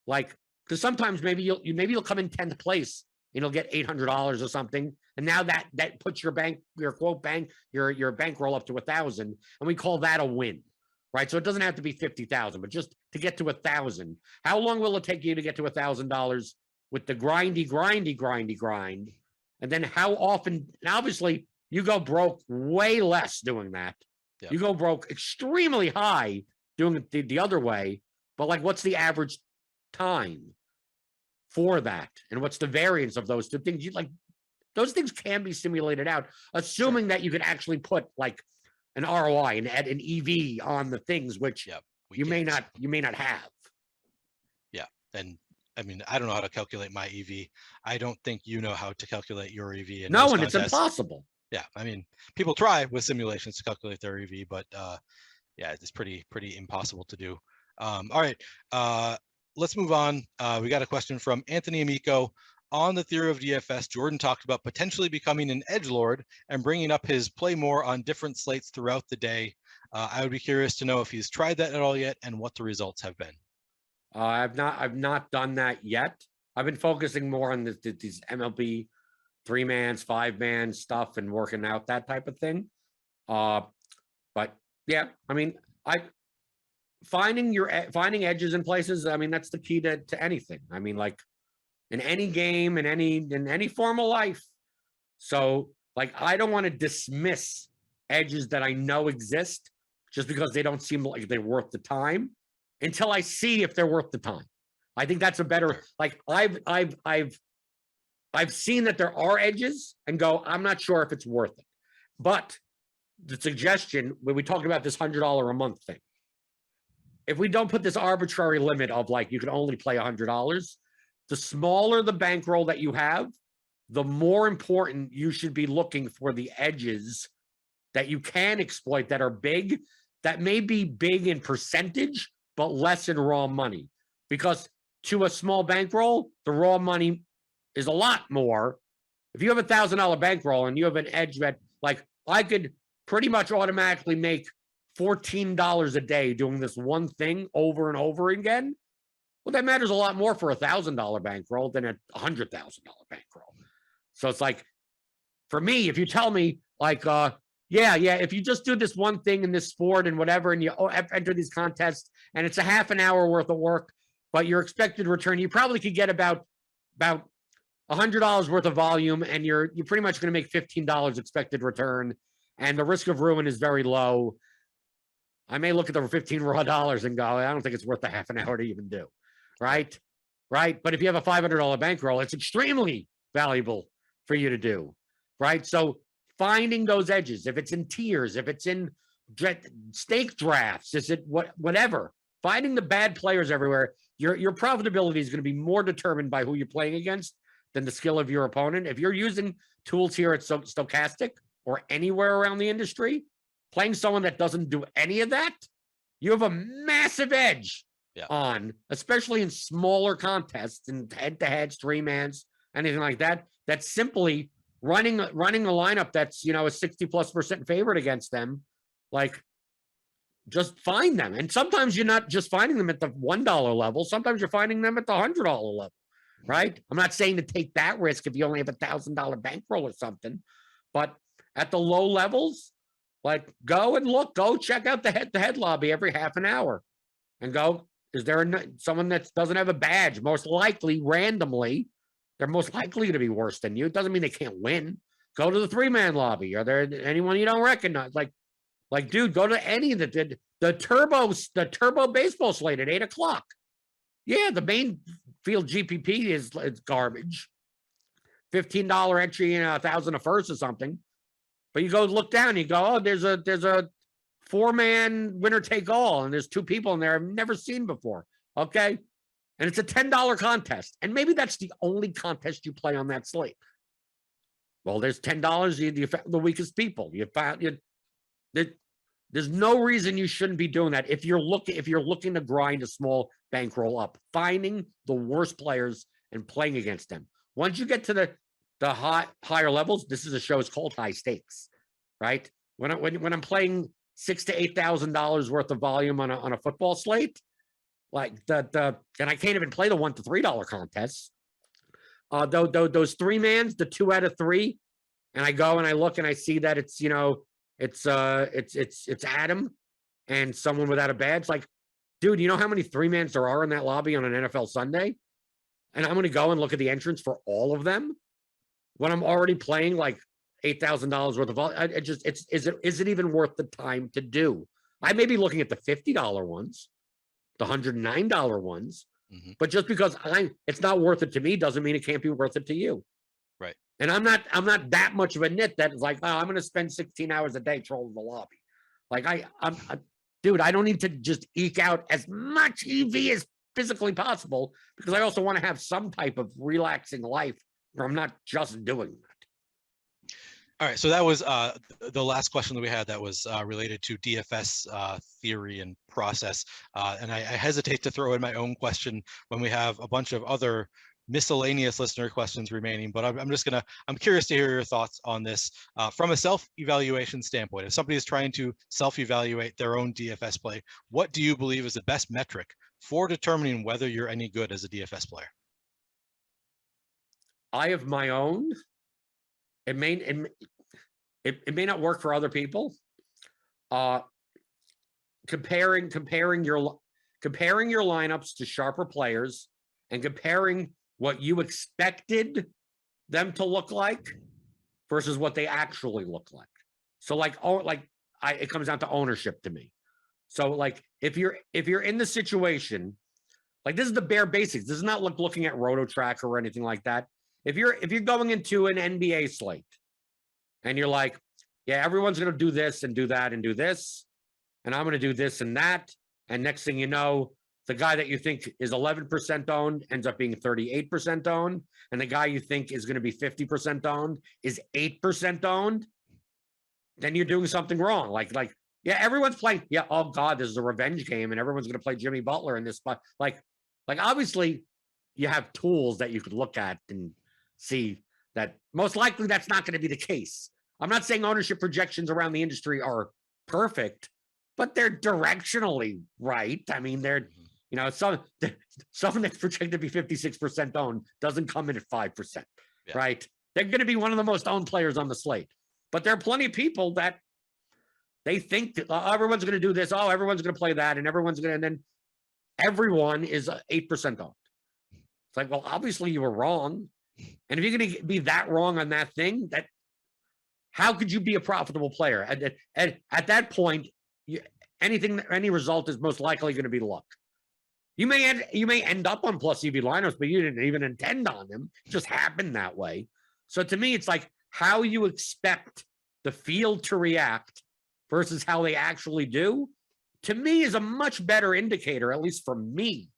like, because sometimes maybe you'll come in 10th place. You'll get $800 or something, and now that puts your your bankroll up to 1,000, and we call that a win, right? So it doesn't have to be 50,000, but just to get to 1,000. How long will it take you to get to $1,000 with the grind? And then how often? And obviously, you go broke way less doing that. Yep. You go broke extremely high doing it the other way. But like, what's the average time for that, and what's the variance of those two things? Those things can be simulated out, assuming that you can actually put like an ROI and add an EV on the things, which you may not have. Yeah, and I mean, I don't know how to calculate my EV. I don't think you know how to calculate your EV. No, and it's impossible. Yeah, I mean, people try with simulations to calculate their EV, but yeah, it's pretty impossible to do. All right. Let's move on. We got a question from Anthony Amico on the theory of DFS, Jordan talked about potentially becoming an edgelord and bringing up his play more on different slates throughout the day. I would be curious to know if he's tried that at all yet and what the results have been. I've not done that yet. I've been focusing more on these MLB 3-mans, 5-man stuff and working out that type of thing. But yeah, I mean, finding edges in places. I mean, that's the key to anything. I mean, like in any game, in any form of life. So like, I don't want to dismiss edges that I know exist just because they don't seem like they're worth the time until I see if they're worth the time. I think that's a better, like I've seen that there are edges and go, I'm not sure if it's worth it. But the suggestion, when we talked about this $100 a month thing, if we don't put this arbitrary limit of like, you can only play $100, the smaller the bankroll that you have, the more important you should be looking for the edges that you can exploit that are big, that may be big in percentage, but less in raw money. Because to a small bankroll, the raw money is a lot more. If you have $1,000 bankroll and you have an edge that, like, I could pretty much automatically make $14 a day doing this one thing over and over again, well, that matters a lot more for $1,000 bankroll than a $100,000 bankroll. So it's like, for me, if you tell me like, yeah, if you just do this one thing in this sport and whatever, and you enter these contests and it's a half an hour worth of work, but your expected return, you probably could get about $100 worth of volume, and you're pretty much going to make $15 expected return, and the risk of ruin is very low. I may look at the 15 raw dollars and go, I don't think it's worth the half an hour to even do, right? But if you have a $500 bankroll, it's extremely valuable for you to do, right? So finding those edges, if it's in tiers, if it's in stake drafts, is it whatever, finding the bad players everywhere, your profitability is going to be more determined by who you're playing against than the skill of your opponent. If you're using tools here at Stokastic or anywhere around the industry, playing someone that doesn't do any of that, you have a massive edge on, especially in smaller contests and head-to-heads, 3-mans, anything like that. That's simply running a lineup that's, a 60+% favorite against them. Like, just find them. And sometimes you're not just finding them at the $1 level. Sometimes you're finding them at the $100 level, right? I'm not saying to take that risk if you only have a $1,000 bankroll or something, but at the low levels, like, go and look, go check out the head-to-head lobby every half an hour and go, is there someone that doesn't have a badge? Most likely, randomly, they're most likely to be worse than you. It doesn't mean they can't win. Go to the 3-man lobby. Are there anyone you don't recognize? Like, dude, go to any of the turbo baseball slate at 8 o'clock. Yeah, the main field GPP is garbage. $15 entry and 1,000 a first or something. But you go look down, you go, oh, there's a 4-man winner take all, and there's 2 people in there I've never seen before. Okay. And it's a $10 contest. And maybe that's the only contest you play on that slate. Well, there's $10. You found the weakest people. There's no reason you shouldn't be doing that if you're looking to grind a small bankroll up, finding the worst players and playing against them. Once you get to the higher levels, this is a show, it's called high stakes, right? When I'm playing $6,000 to $8,000 worth of volume on a football slate, like and I can't even play the $1 to $3 contests. Those 3-mans, the 2 out of 3, and I go and I look and I see that it's it's Adam and someone without a badge. Like, dude, you know how many 3-mans there are in that lobby on an NFL Sunday? And I'm going to go and look at the entrance for all of them when I'm already playing like $8,000 worth of volume. Is it even worth the time to do? I may be looking at the $50 ones, the $109 ones, but just because it's not worth it to me doesn't mean it can't be worth it to you. Right. And I'm not that much of a nit that is like, oh, I'm going to spend 16 hours a day trolling the lobby. Like dude, I don't need to just eke out as much EV as physically possible because I also want to have some type of relaxing life where I'm not just doing that. All right, so that was the last question that we had that was related to DFS theory and process. And I hesitate to throw in my own question when we have a bunch of other miscellaneous listener questions remaining, but I'm curious to hear your thoughts on this from a self-evaluation standpoint. If somebody is trying to self-evaluate their own DFS play, what do you believe is the best metric for determining whether you're any good as a DFS player? I have my own. It may not work for other people. Comparing your lineups to sharper players and comparing what you expected them to look like versus what they actually look like. So it comes down to ownership to me. So like if you're in the situation, like this is the bare basics. This is not looking at Roto Tracker or anything like that. If you're going into an NBA slate and you're like, yeah, everyone's going to do this and do that and do this, and I'm going to do this and that, and next thing you know, the guy that you think is 11% owned ends up being 38% owned, and the guy you think is going to be 50% owned is 8% owned, then you're doing something wrong. Like, yeah, everyone's playing. Yeah, oh God, this is a revenge game, and everyone's going to play Jimmy Butler in this spot. Like obviously, you have tools that you could look at and see that most likely that's not going to be the case. I'm not saying ownership projections around the industry are perfect, but they're directionally right. I mean, they're, someone that's projected to be 56% owned doesn't come in at 5%, right? They're going to be one of the most owned players on the slate. But there are plenty of people that they think that, everyone's going to do this. Oh, everyone's going to play that. And then everyone is 8% owned. It's like, well, obviously you were wrong. And if you're going to be that wrong on that thing, how could you be a profitable player? At that point, any result is most likely going to be luck. You may end up on plus EV lineups, but you didn't even intend on them. It just happened that way. So to me, it's like how you expect the field to react versus how they actually do, to me, is a much better indicator, at least for me,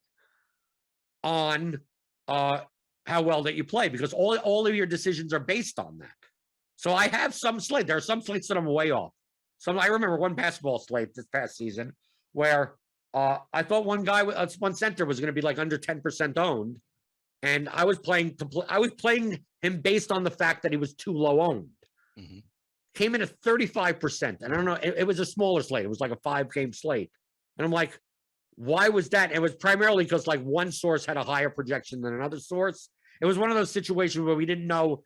on how well that you play, because all of your decisions are based on that. So I have some slate. There are some slates that I'm way off. I remember one basketball slate this past season where I thought one center was going to be like under 10% owned, and I was playing him based on the fact that he was too low owned. Mm-hmm. Came in at 35%, and I don't know. It was a smaller slate. It was like a 5-game slate, and I'm like, why was that? It was primarily because like one source had a higher projection than another source. It was one of those situations where we didn't know.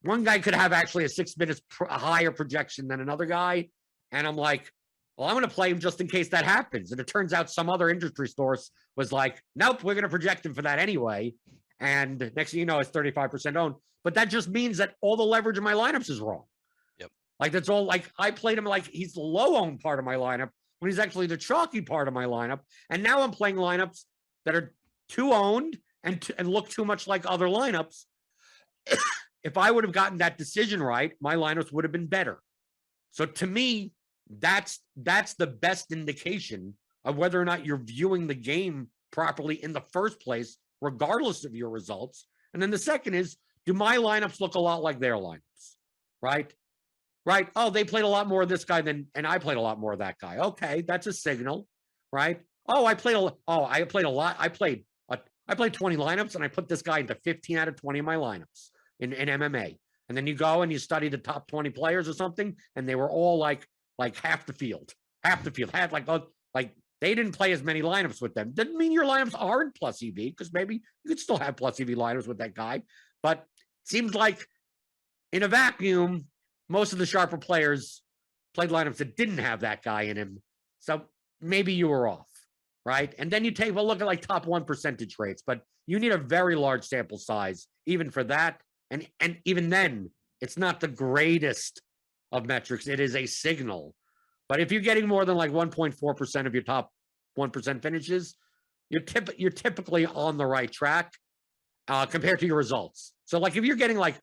One guy could have actually a 6 minutes a higher projection than another guy. And I'm like, well, I'm going to play him just in case that happens. And it turns out some other industry source was like, nope, we're going to project him for that anyway. And next thing you know, it's 35% owned. But that just means that all the leverage in my lineups is wrong. Yep. Like that's all, like I played him like he's the low owned part of my lineup when he's actually the chalky part of my lineup. And now I'm playing lineups that are too owned and look too much like other lineups. If I would have gotten that decision right, my lineups would have been better. So to me, that's the best indication of whether or not you're viewing the game properly in the first place, regardless of your results. And then the second is, do my lineups look a lot like their lineups? Right? Oh, they played a lot more of this guy and I played a lot more of that guy. Okay, that's a signal, right? Oh, I played a lot. I played 20 lineups and I put this guy into 15 out of 20 of my lineups in MMA. And then you go and you study the top 20 players or something, and they were all like half the field, like they didn't play as many lineups with them. Doesn't mean your lineups aren't plus EV, because maybe you could still have plus EV lineups with that guy. But it seems like in a vacuum, most of the sharper players played lineups that didn't have that guy in him. So maybe you were off, right? And then you take a look at like top 1% rates, but you need a very large sample size even for that. And even then, it's not the greatest of metrics. It is a signal. But if you're getting more than like 1.4% of your top 1% finishes, you're typically on the right track compared to your results. So like if you're getting like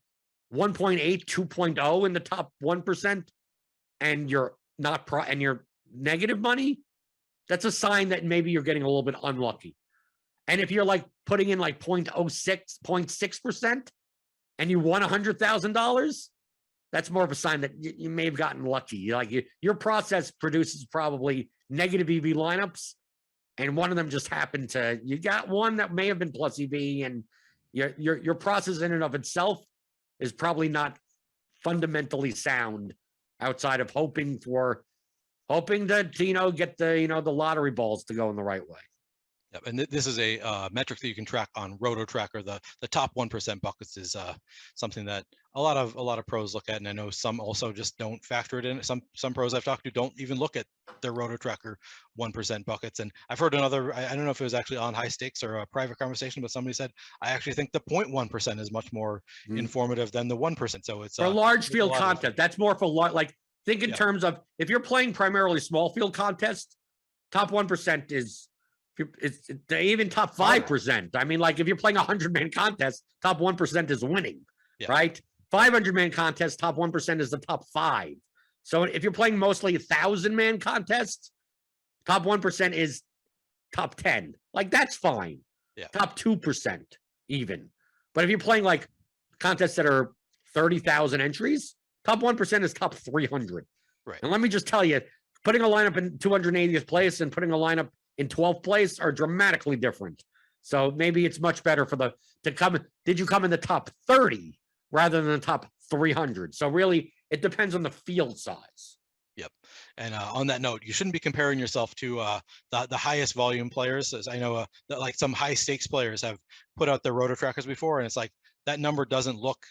1.8, 2.0 in the top 1% and you're and you're negative money, that's a sign that maybe you're getting a little bit unlucky. And if you're like putting in like 0.6% and you won $100,000, that's more of a sign that you may have gotten lucky. Your process produces probably negative EV lineups, and one of them just happened to, you got one that may have been plus EV, and your process in and of itself is probably not fundamentally sound outside of hoping to get the lottery balls to go in the right way. Yep. And this is a metric that you can track on Roto Tracker. The top 1% buckets is something that a lot of pros look at, and I know some also just don't factor it in. Some pros I've talked to don't even look at their Roto Tracker 1% buckets. And I've heard another, I don't know if it was actually on high stakes or a private conversation, but somebody said I actually think the 0.1% is much more informative than the 1%. So it's for a large field contest. That's more for like think in terms of if you're playing primarily small field contests, top 1% is. It's even top 5%. I mean, like if you're playing a 100-man contest, top 1% is winning, right? 500-man contest, top 1% is the top 5. So if you're playing mostly 1,000-man contests, top 1% is top 10. Like that's fine. Yeah. Top 2% even. But if you're playing like contests that are 30,000 entries, top 1% is top 300. Right. And let me just tell you, putting a lineup in 280th place and putting a lineup in 12th place are dramatically different. So maybe it's much better did you come in the top 30 rather than the top 300? So really, it depends on the field size. Yep. And on that note, you shouldn't be comparing yourself to the highest volume players. As I know that like some high stakes players have put out their Roto Trackers before, and it's like that number doesn't look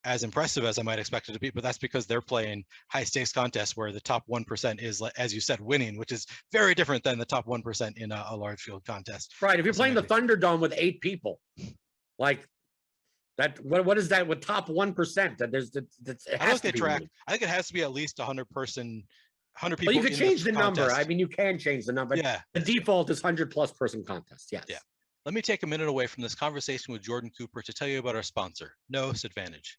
as impressive as I might expect it to be, but that's because they're playing high stakes contests where the top 1% is, as you said, winning, which is very different than the top 1% in a large field contest. Right. If you're playing the Thunderdome with 8 people, like that, what is that with top 1%? That I don't think they track. I think it has to be at least 100 people. Well, you could change the number. I mean, you can change the number. Yeah. The default is 100+ person contest. Yes. Yeah. Let me take a minute away from this conversation with Jordan Cooper to tell you about our sponsor, NOS Advantage.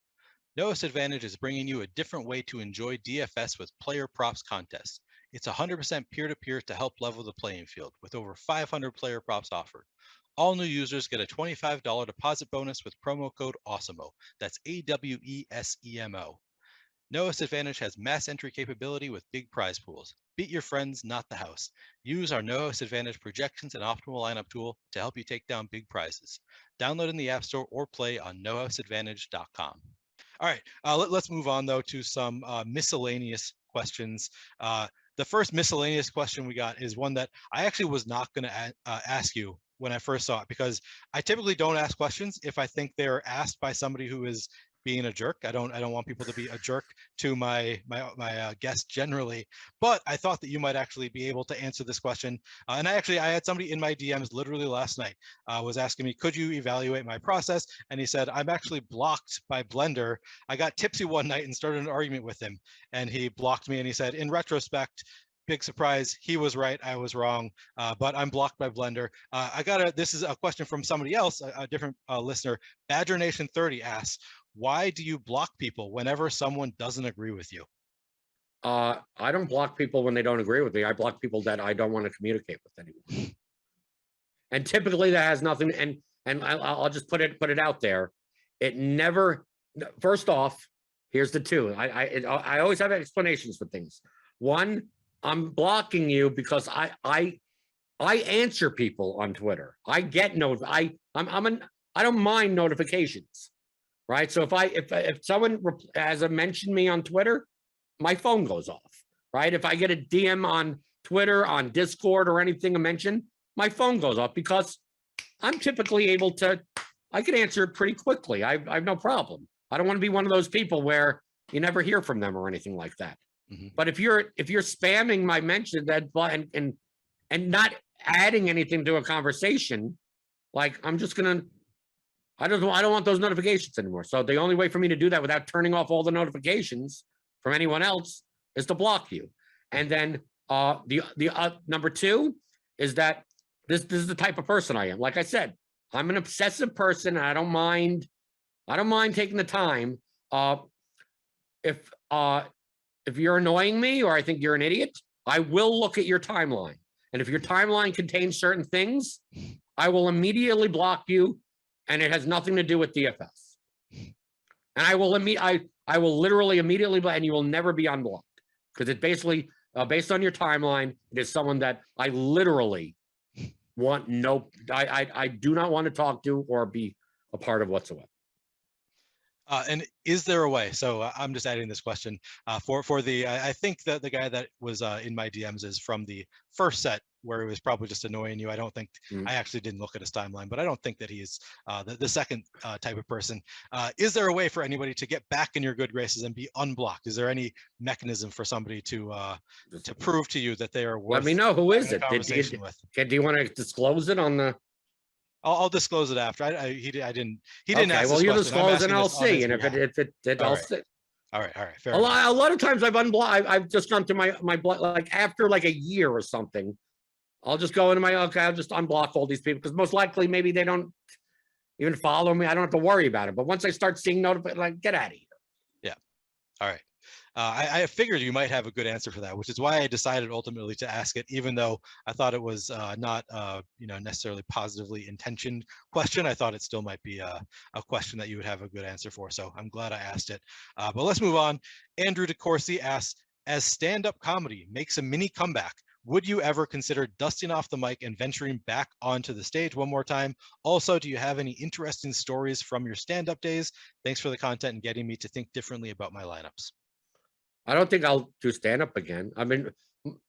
NOS Advantage is bringing you a different way to enjoy DFS with player props contests. It's 100% peer-to-peer to help level the playing field with over 500 player props offered. All new users get a $25 deposit bonus with promo code Awesemo. That's AWESEMO. NOS Advantage has mass entry capability with big prize pools. Beat your friends, not the house. Use our NOS Advantage projections and optimal lineup tool to help you take down big prizes. Download in the App Store or play on nohosadvantage.com. All right, let's move on, though, to some miscellaneous questions. The first miscellaneous question we got is one that I actually was not going to ask you when I first saw it, because I typically don't ask questions if I think they're asked by somebody who is being a jerk. I don't want people to be a jerk to my guests generally, but I thought that you might actually be able to answer this question. And I had somebody in my DMs literally last night was asking me, could you evaluate my process? And he said, I'm actually blocked by Blender. I got tipsy one night and started an argument with him, and he blocked me. And he said, in retrospect, big surprise, he was right, I was wrong, but I'm blocked by Blender. This is a question from somebody else, a different listener. Badger Nation 30 asks, why do you block people whenever someone doesn't agree with you? I don't block people when they don't agree with me. I block people that I don't want to communicate with anymore. And typically that has nothing, and I'll just put it out there. It never, first off, here's the two. I always have explanations for things. One, I'm blocking you because I answer people on Twitter. I get I don't mind notifications. Right. So if someone has mentioned me on Twitter, my phone goes off. Right. If I get a DM on Twitter, on Discord or anything I mention, my phone goes off because I'm typically I can answer it pretty quickly. I have no problem. I don't want to be one of those people where you never hear from them or anything like that. Mm-hmm. But if you're spamming my mention that and not adding anything to a conversation, like I'm just gonna. I don't want those notifications anymore. So the only way for me to do that without turning off all the notifications from anyone else is to block you. And then the number two is that this is the type of person I am. Like I said, I'm an obsessive person, and I don't mind taking the time. If you're annoying me or I think you're an idiot, I will look at your timeline. And if your timeline contains certain things, I will immediately block you. And it has nothing to do with DFS. And I will literally immediately, and you will never be unblocked because it's basically based on your timeline. It is someone that I literally I do not want to talk to or be a part of whatsoever. And is there a way? So I'm just adding this question for the. I think that the guy that was in my DMs is from the first set where it was probably just annoying you. I don't think I actually didn't look at his timeline, but I don't think that he's the second type of person. Is there a way for anybody to get back in your good graces and be unblocked? Is there any mechanism for somebody to prove to you that they are worth? Let me know, who is it? Do you want to disclose it on the? I'll disclose it after. He didn't ask. Well, this you question. disclose and I'll see. And behalf. if it I'll see. All right. Fair a lot of times I've unblocked. I've just gone to my block, like after like a year or something. I'll just go into my I'll just unblock all these people because most likely maybe they don't even follow me. I don't have to worry about it. But once I start seeing notifications, like get out of here. Yeah. All right. I figured you might have a good answer for that, which is why I decided ultimately to ask it, even though I thought it was not necessarily positively intentioned question. I thought it still might be a question that you would have a good answer for. So I'm glad I asked it. But let's move on. Andrew DeCourcy asks, as stand-up comedy makes a mini comeback, would you ever consider dusting off the mic and venturing back onto the stage one more time? Also, do you have any interesting stories from your stand-up days? Thanks for the content and getting me to think differently about my lineups. I don't think I'll do stand-up again. I mean,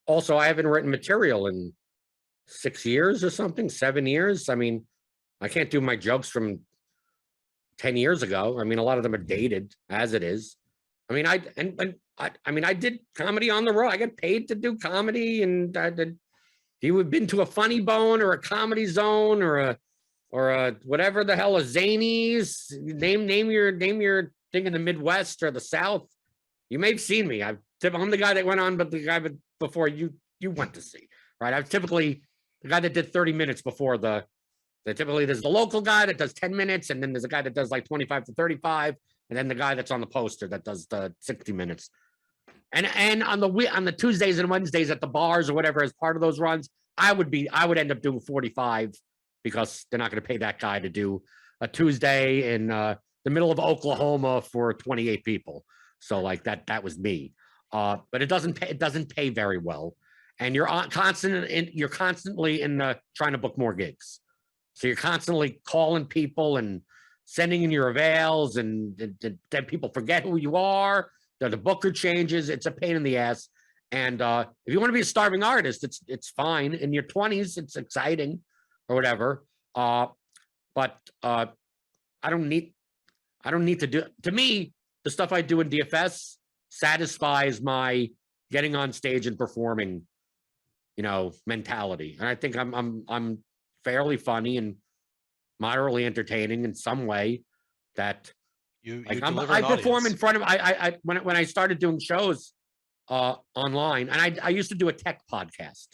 also, I haven't written material in 6 years or something, 7 years. I mean, I can't do my jokes from 10 years ago. I mean, a lot of them are dated as it is. I mean, I did comedy on the road. I got paid to do comedy, and I did. You have been to a Funny Bone or a Comedy Zone or a whatever the hell, a Zanies. Name your thing in the Midwest or the South. You may have seen me. I'm the guy that went on, but the guy before you went to see, right? I'm typically the guy that did 30 minutes before typically there's the local guy that does 10 minutes, and then there's a guy that does like 25 to 35, and then the guy that's on the poster that does the 60 minutes. And on the Tuesdays and Wednesdays at the bars or whatever, as part of those runs, I would end up doing 45 because they're not going to pay that guy to do a Tuesday in the middle of Oklahoma for 28 people. So like that was me. But it doesn't pay very well. And you're constantly trying to book more gigs. So you're constantly calling people and sending in your avails, and then people forget who you are. The booker changes. It's a pain in the ass. And if you want to be a starving artist, it's fine. In your 20s, it's exciting or whatever. But I don't need to do. To me, the stuff I do in DFS satisfies my getting on stage and performing, mentality. And I think I'm fairly funny and moderately entertaining in some way. That I perform in front of. When I started doing shows online, and I used to do a tech podcast.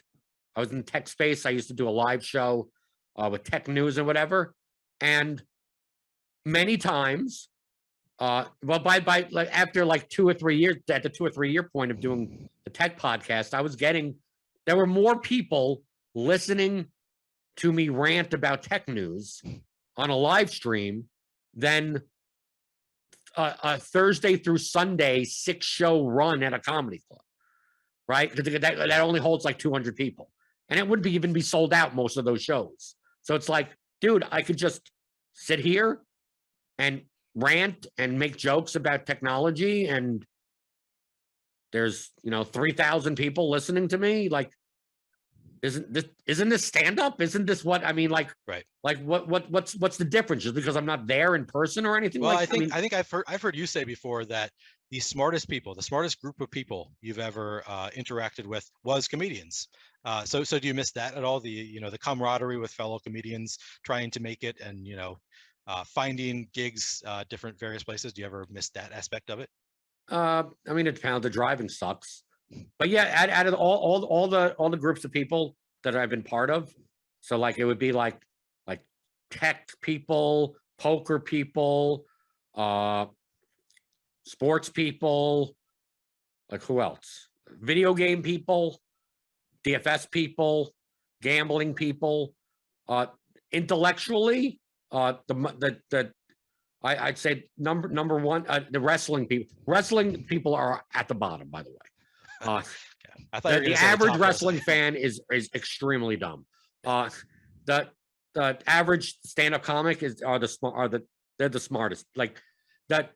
I was in tech space. I used to do a live show with tech news and whatever. And many times, after like 2 or 3 years, at the 2 or 3 year point of doing the tech podcast, there were more people listening to me rant about tech news on a live stream than a Thursday through Sunday 6-show run at a comedy club, right? That only holds like 200 people, and it would even be sold out most of those shows. So it's like, dude, I could just sit here and rant and make jokes about technology, and there's 3,000 people listening to me. Like, isn't this stand up? Isn't this what I mean? Like, right? Like what's the difference? Just because I'm not there in person or anything? Well, I think I've heard you say before that the smartest group of people you've ever interacted with was comedians. So do you miss that at all? The camaraderie with fellow comedians trying to make it, and finding gigs different various places. Do you ever miss that aspect of it? I mean, it depends. The driving sucks, but yeah, out of all the groups of people that I've been part of, so like it would be like tech people, poker people, sports people, like who else? Video game people, DFS people, gambling people, intellectually. I'd say number one, the wrestling people. Wrestling people are at the bottom, by the way. I thought the average wrestling fan is extremely dumb. the average stand-up comic they're the smartest. Like that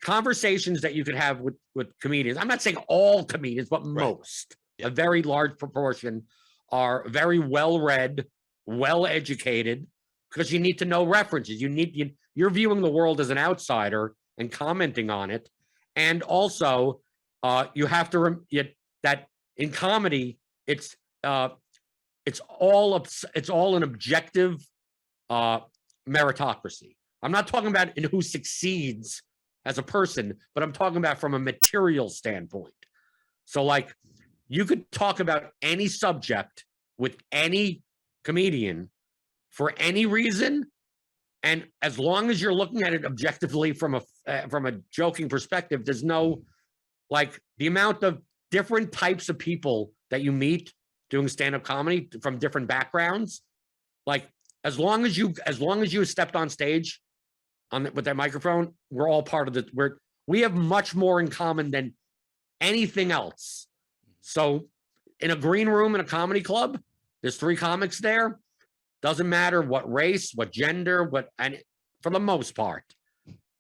conversations that you could have with comedians. I'm not saying all comedians, but most, a very large proportion are very well read, well educated, because you need to know references. You're viewing the world as an outsider and commenting on it, and also you have to that in comedy it's all an objective meritocracy. I'm not talking about in who succeeds as a person, but I'm talking about from a material standpoint. So like you could talk about any subject with any comedian for any reason, and as long as you're looking at it objectively from a joking perspective, there's no, like, the amount of different types of people that you meet doing stand-up comedy from different backgrounds, like as long as you stepped on stage with that microphone, we're all part of we have much more in common than anything else. So in a green room in a comedy club, there's 3 comics there. Doesn't matter what race, what gender, and for the most part,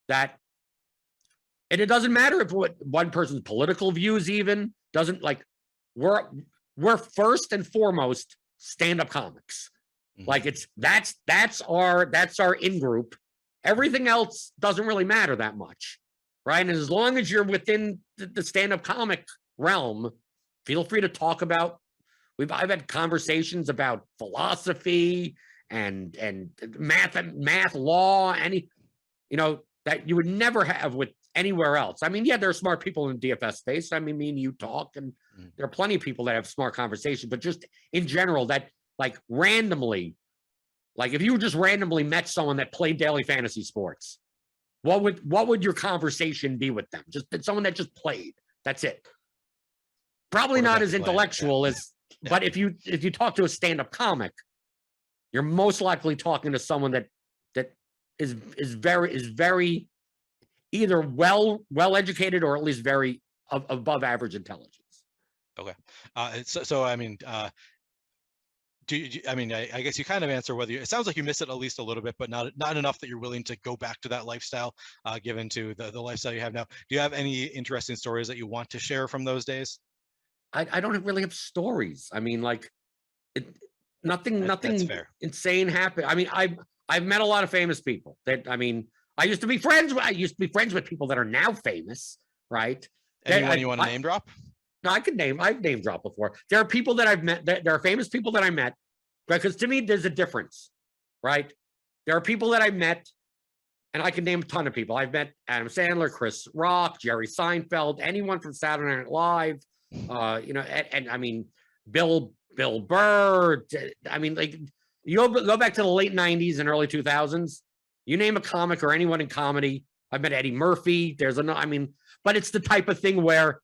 and it doesn't matter if what one person's political views even doesn't, like, we're first and foremost stand-up comics. Like that's our in-group. Everything else doesn't really matter that much, right? And as long as you're within the stand-up comic realm, feel free to talk about. I've had conversations about philosophy and math, law, that you would never have with anywhere else. I mean, yeah, there are smart people in the DFS space. I mean, me and you talk, and there are plenty of people that have smart conversation, but just in general, that like randomly, like if you just randomly met someone that played daily fantasy sports, what would your conversation be with them? Just someone that just played. That's it. Probably not as intellectual as, but if you talk to a stand-up comic, you're most likely talking to someone that is very either well educated or at least very above average intelligence. Okay. So I mean, I guess you kind of answer whether it sounds like you miss it at least a little bit, but not enough that you're willing to go back to that lifestyle, given to the lifestyle you have now. Do you have any interesting stories that you want to share from those days? I don't really have stories. I mean, like, nothing insane happened. I mean, I've met a lot of famous people I used to be friends with people that are now famous, right? Anyone you want to name drop? No, I've name dropped before. There are people that I've met, there are famous people that I met, because to me, there's a difference, right? There are people that I've met, and I can name a ton of people. I've met Adam Sandler, Chris Rock, Jerry Seinfeld, anyone from Saturday Night Live, and I mean, Bill Burr. I mean, like, you go back to the late 90s and early 2000s, you name a comic or anyone in comedy. I've met Eddie Murphy. But it's the type of thing where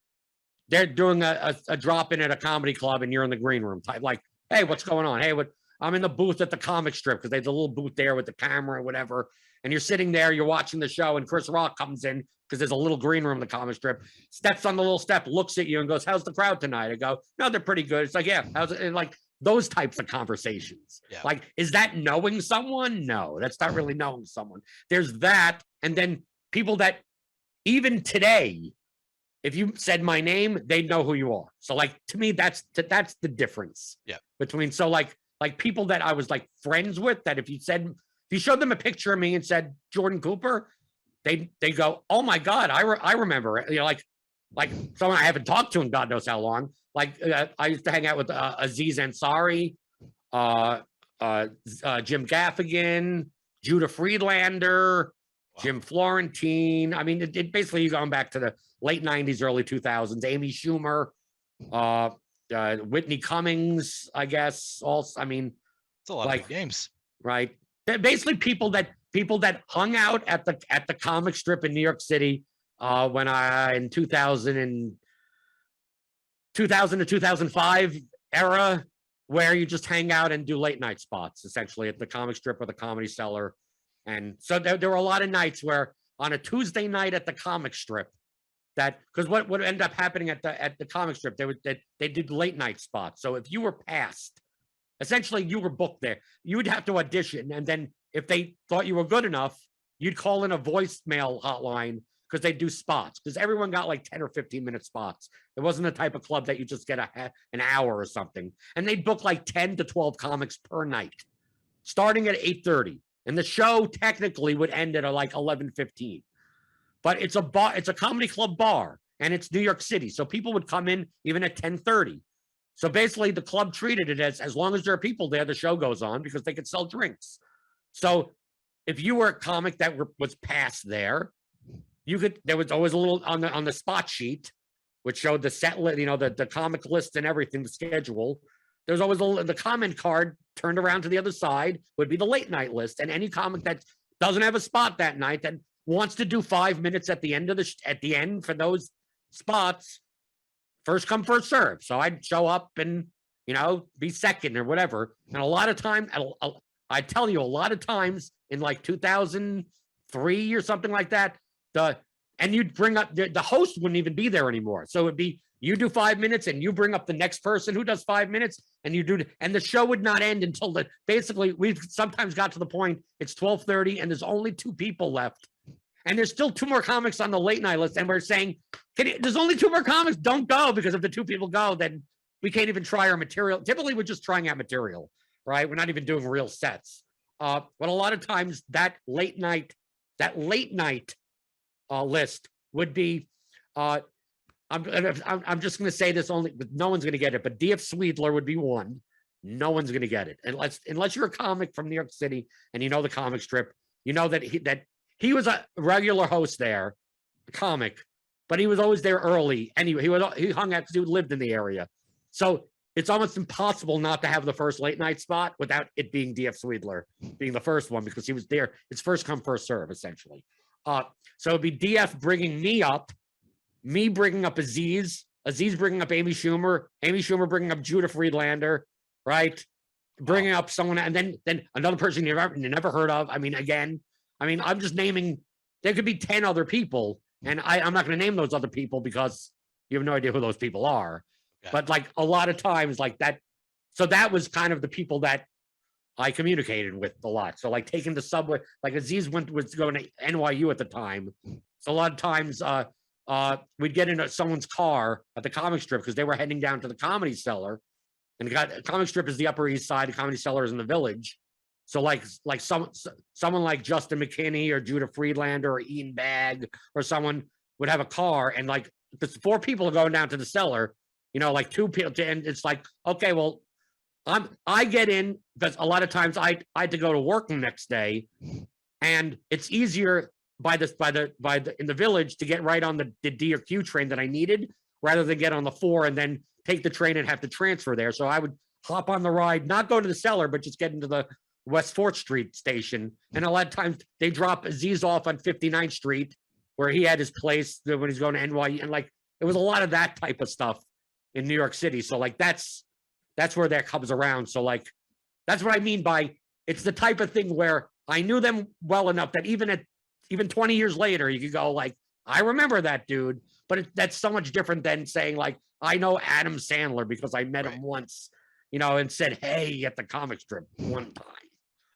they're doing a drop-in at a comedy club and you're in the green room type, like, hey, what's going on? Hey, I'm in the booth at the comic strip, because they have a little booth there with the camera or whatever. And you're sitting there, you're watching the show, and Chris Rock comes in, because there's a little green room in the comic strip, steps on the little step, looks at you and goes, how's the crowd tonight? I go, no, they're pretty good. It's like, yeah, how's it? And like those types of conversations. Yeah. Like, is that knowing someone? No, that's not really knowing someone. There's that. And then people that even today, if you said my name, they'd know who you are. So like, to me, that's the difference. Yeah. Between, so like people that I was like friends with, that if you showed them a picture of me and said Jordan Cooper, they go, oh my God, I remember it. Like someone I haven't talked to in God knows how long. Like I used to hang out with Aziz Ansari, Jim Gaffigan, Judah Friedlander, wow. Jim Florentine. I mean, it basically, you're going back to the late 90s, early 2000s. Amy Schumer, Whitney Cummings, I guess. Also, I mean, it's a lot of games, right? They're basically people that hung out at the comic strip in New York City when in 2000 to 2005 era, where you just hang out and do late night spots, essentially, at the comic strip or the Comedy Cellar. And so there were a lot of nights where on a Tuesday night at the comic strip, because what ended up happening at the comic strip, they did late night spots. So if you were past essentially you were booked there. You would have to audition, and then if they thought you were good enough, you'd call in a voicemail hotline because they do spots, because everyone got like 10 or 15-minute spots. It wasn't the type of club that you just get an hour or something. And they'd book like 10 to 12 comics per night, starting at 8:30. And the show technically would end at like 11:15. But it's a bar, it's a comedy club bar, and it's New York City. So people would come in even at 10:30. So basically the club treated it as long as there are people there, the show goes on because they could sell drinks. So if you were a comic that was past there, you could, there was always a little on the spot sheet, which showed the set, the comic list and everything, the schedule. There's always the comment card turned around to the other side would be the late night list. And any comic that doesn't have a spot that night that wants to do 5 minutes at the end of at the end for those spots, first come, first serve. So I'd show up and, be second or whatever. And a lot of time, I tell you, a lot of times in like 2003 or something like that, and you'd bring up the host wouldn't even be there anymore. So it'd be you do 5 minutes and you bring up the next person who does 5 minutes and you do, and the show would not end until basically we've sometimes got to the point it's 12:30 and there's only 2 people left. And there's still 2 more comics on the late night list. And we're saying, there's only 2 more comics, don't go, because if the 2 people go, then we can't even try our material. Typically we're just trying out material, right? We're not even doing real sets. But a lot of times that late night list would be, I'm just going to say this only, but no one's going to get it. But DF Sweedler would be one. No one's going to get it unless you're a comic from New York City and you know the comic strip. You know that he was a regular host there, a comic, but he was always there early. Anyway, he hung out because he lived in the area. So it's almost impossible not to have the first late night spot without it being DF Sweedler being the first one, because he was there. It's first come, first serve, essentially. So it'd be DF bringing me up, me bringing up Aziz bringing up Amy Schumer bringing up Judah Friedlander, right? Bringing up someone, and then another person you never heard of. I'm just naming, there could be 10 other people, and I'm not going to name those other people because you have no idea who those people are. Yeah. But like a lot of times like that, so that was kind of the people that I communicated with a lot. So like taking the subway, like Aziz was going to NYU at the time. So a lot of times we'd get into someone's car at the comic strip because they were heading down to the Comedy Cellar, and comic strip is the Upper East Side, the Comedy Cellar is in the Village. So like someone like Justin McKinney or Judah Friedlander or Ian Bagg or someone would have a car, and like the 4 people are going down to the cellar, like 2 people, and it's like, okay, well, I get in because a lot of times I had to go to work the next day, and it's easier in the Village to get right on the D or Q train that I needed rather than get on the 4 and then take the train and have to transfer there. So I would hop on the ride, not go to the cellar, but just get into the West 4th Street station. And a lot of times they drop Aziz off on 59th Street where he had his place when he's going to NYU. And like, it was a lot of that type of stuff in New York City. So like, that's where that comes around. So like, that's what I mean by, it's the type of thing where I knew them well enough that even 20 years later, you could go like, I remember that dude, but that's so much different than saying like, I know Adam Sandler because I met him once, and said, hey, at the comic strip one time.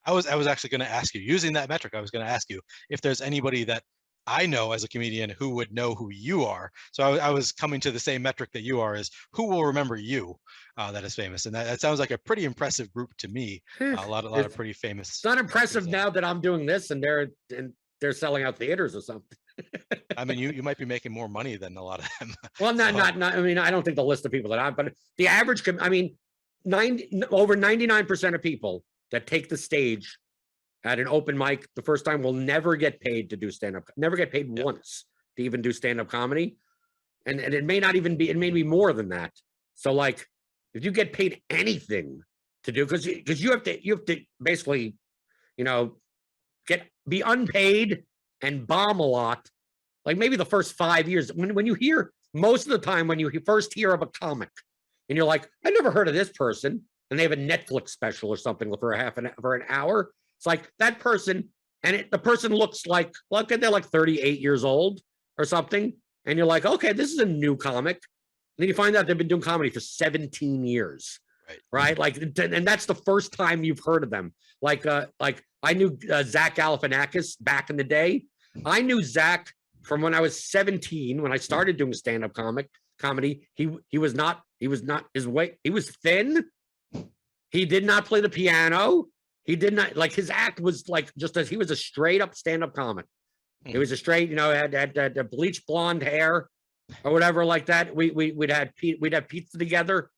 I was actually going to ask you, using that metric, I was going to ask you if there's anybody that I know as a comedian who would know who you are. So I was coming to the same metric that you are, is who will remember you that is famous. And that sounds like a pretty impressive group to me. A lot of pretty famous. It's not impressive now that I'm doing this and they're selling out theaters or something. I mean, you might be making more money than a lot of them. Well, not. I mean, I don't think the list of people that but the average, over 99% of people that take the stage at an open mic the first time will never get paid to do stand-up, never get paid once to even do stand-up comedy. And it may not even be, it may be more than that. So like, if you get paid anything to do, because you have to basically, be unpaid and bomb a lot, like maybe the first 5 years, when you hear, most of the time when you first hear of a comic and you're like, I never heard of this person, and they have a Netflix special or something for an hour, it's like that person, and the person looks like they're like 38 years old or something, and you're like, okay, this is a new comic. And then you find out they've been doing comedy for 17 years. right? Like, and that's the first time you've heard of them. Like I knew Zach Galifianakis back in the day. I knew Zach from when I was 17, when I started doing stand-up comedy. He was not his weight. He was thin. He did not play the piano. He did not, like, his act was like just as he was a straight up stand-up comic. He was a straight, had bleached blonde hair or whatever like that. We'd have pizza together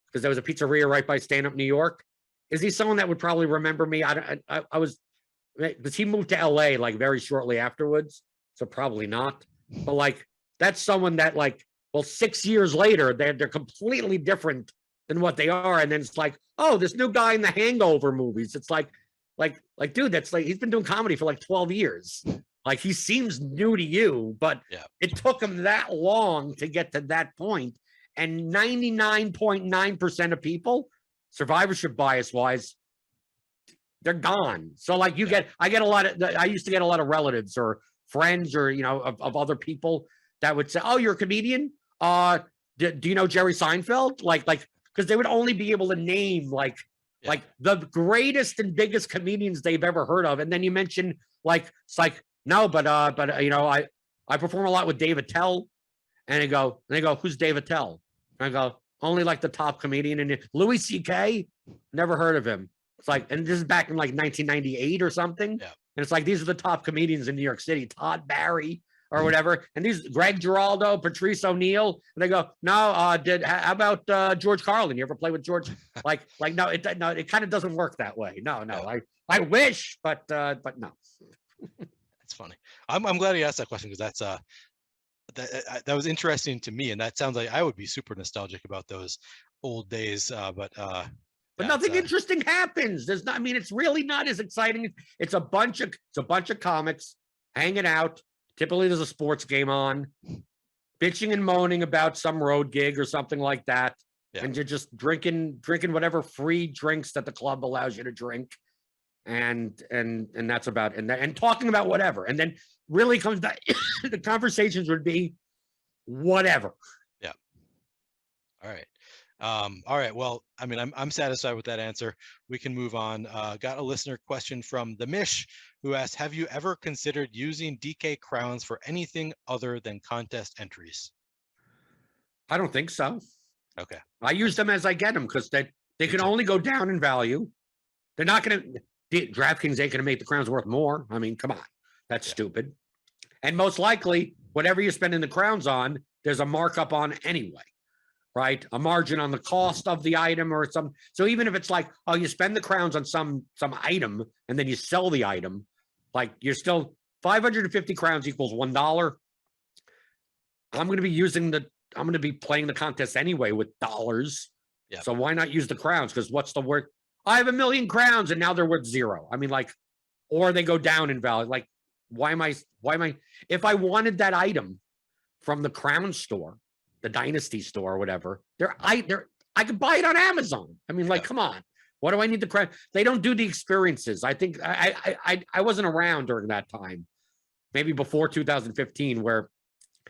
because there was a pizzeria right by Stand Up New York. Is he someone that would probably remember me? I was, because he moved to LA like very shortly afterwards, so probably not. But like that's someone that like, well, 6 years later they're completely different than what they are, and then it's like, oh, this new guy in the Hangover movies. It's like, dude, that's like he's been doing comedy for like 12 years. Like he seems new to you, but it took him that long to get to that point. And 99.9% of people, survivorship bias wise, they're gone. So like I used to get a lot of relatives or friends or, of other people that would say, oh, you're a comedian? Do you know Jerry Seinfeld? Like, because they would only be able to name like the greatest and biggest comedians they've ever heard of. And then you mention it's like, no, but I perform a lot with Dave Attell. And they go, who's Dave Attell? And I go, only like the top comedian. And Louis C.K., never heard of him. It's like, and this is back in like 1998 or something. Yeah. And it's like, these are the top comedians in New York City, Todd Barry or whatever. And these Greg Giraldo, Patrice O'Neill. And they go, no, how about George Carlin? You ever play with George? No, it kind of doesn't work that way. No. I wish, but no. That's funny. I'm glad you asked that question because that's that was interesting to me, and that sounds like I would be super nostalgic about those old days. But nothing interesting happens. There's not. I mean, it's really not as exciting. It's a bunch of comics hanging out. Typically, there's a sports game on, bitching and moaning about some road gig or something like that, and you're just drinking whatever free drinks that the club allows you to drink. And that's about and talking about whatever, and then really comes back. The conversations would be whatever. Yeah. All right. Well, I mean, I'm satisfied with that answer. We can move on. Got a listener question from the Mish who asked, have you ever considered using DK crowns for anything other than contest entries? I don't think so. Okay. I use them as I get them because they can only go down in value. They're not going to. DraftKings ain't going to make the crowns worth more. I mean, come on. That's stupid. And most likely, whatever you're spending the crowns on, there's a markup on anyway, right? A margin on the cost of the item or some. So even if it's like, oh, you spend the crowns on some item and then you sell the item, like you're still 550 crowns equals $1. I'm going to be playing the contest anyway with dollars. Yeah. So why not use the crowns? Because what's the word? I have 1 million crowns and now they're worth 0. I mean, like, or they go down in value. Like, why am I, if I wanted that item from the crown store, the dynasty store or whatever, I could buy it on Amazon. I mean, like, come on. What do I need the crown? They don't do the experiences. I think I wasn't around during that time, maybe before 2015, where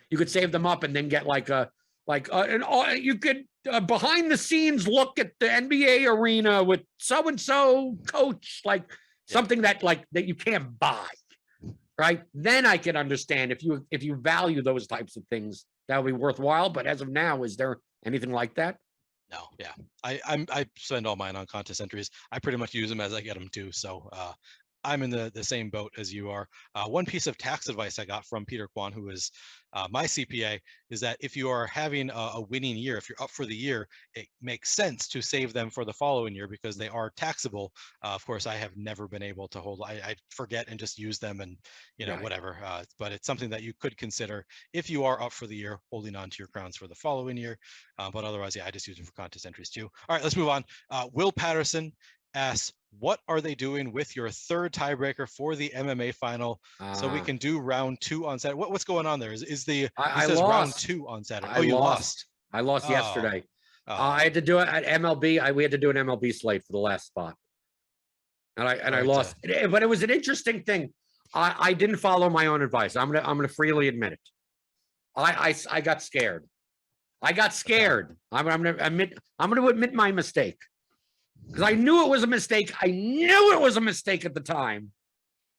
you could save them up and then get you could behind the scenes look at the NBA arena with so-and-so coach, like something that you can't buy, right? Then I can understand if you value those types of things, that would be worthwhile. But as of now, is there anything like that? No, yeah. I spend all mine on contest entries. I pretty much use them as I get them too. So I'm in the same boat as you are. One piece of tax advice I got from Peter Kwan, who is my CPA, is that if you are having a winning year, if you're up for the year, it makes sense to save them for the following year because they are taxable. Of course, I have never been able to hold. I forget and just use them and whatever. But it's something that you could consider if you are up for the year, holding on to your crowns for the following year. But otherwise, I just use them for contest entries too. All right, let's move on. Will Patterson asks, what are they doing with your third tiebreaker for the MMA final so we can do round 2 on Saturday? What's going on there? Is the round 2 on Saturday? You lost. I lost yesterday. I had to do it at MLB. We had to do an MLB slate for the last spot, and I lost. But it was an interesting thing. I didn't follow my own advice. I'm gonna freely admit it. I got scared. I got scared. I'm going to admit my mistake because I knew it was a mistake. I knew it was a mistake at the time,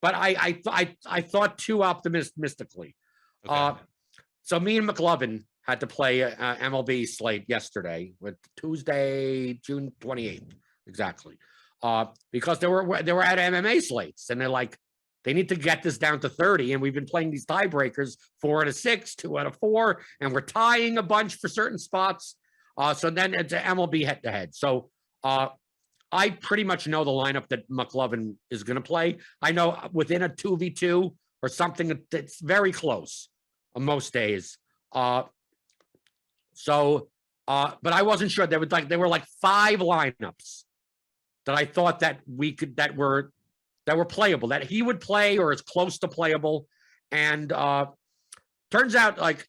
but I thought too optimistically. Okay. So me and McLovin had to play MLB slate yesterday, with Tuesday, June 28th, exactly. Because they were at MMA slates, and they're like, they need to get this down to 30, and we've been playing these tiebreakers, 4 out of 6, 2 out of 4, and we're tying a bunch for certain spots. So then it's an MLB head-to-head. So I pretty much know the lineup that McLovin is going to play. I know within a 2v2 or something that's very close on most days. But I wasn't sure. There were like 5 lineups that I thought that were playable, that he would play or as close to playable. And turns out like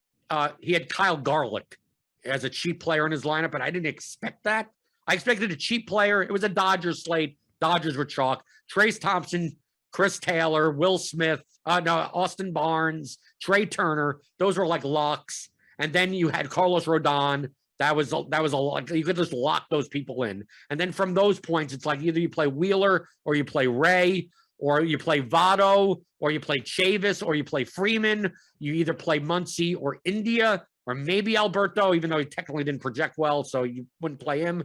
he had Kyle Garlick as a cheap player in his lineup, but I didn't expect that. I expected a cheap player. It was a Dodgers slate. Dodgers were chalk. Trace Thompson, Chris Taylor, Will Smith, Austin Barnes, Trey Turner. Those were like locks. And then you had Carlos Rodon. That was a lot. You could just lock those people in. And then from those points, it's like either you play Wheeler or you play Ray or you play Votto or you play Chavis or you play Freeman. You either play Muncy or India or maybe Alberto, even though he technically didn't project well, so you wouldn't play him.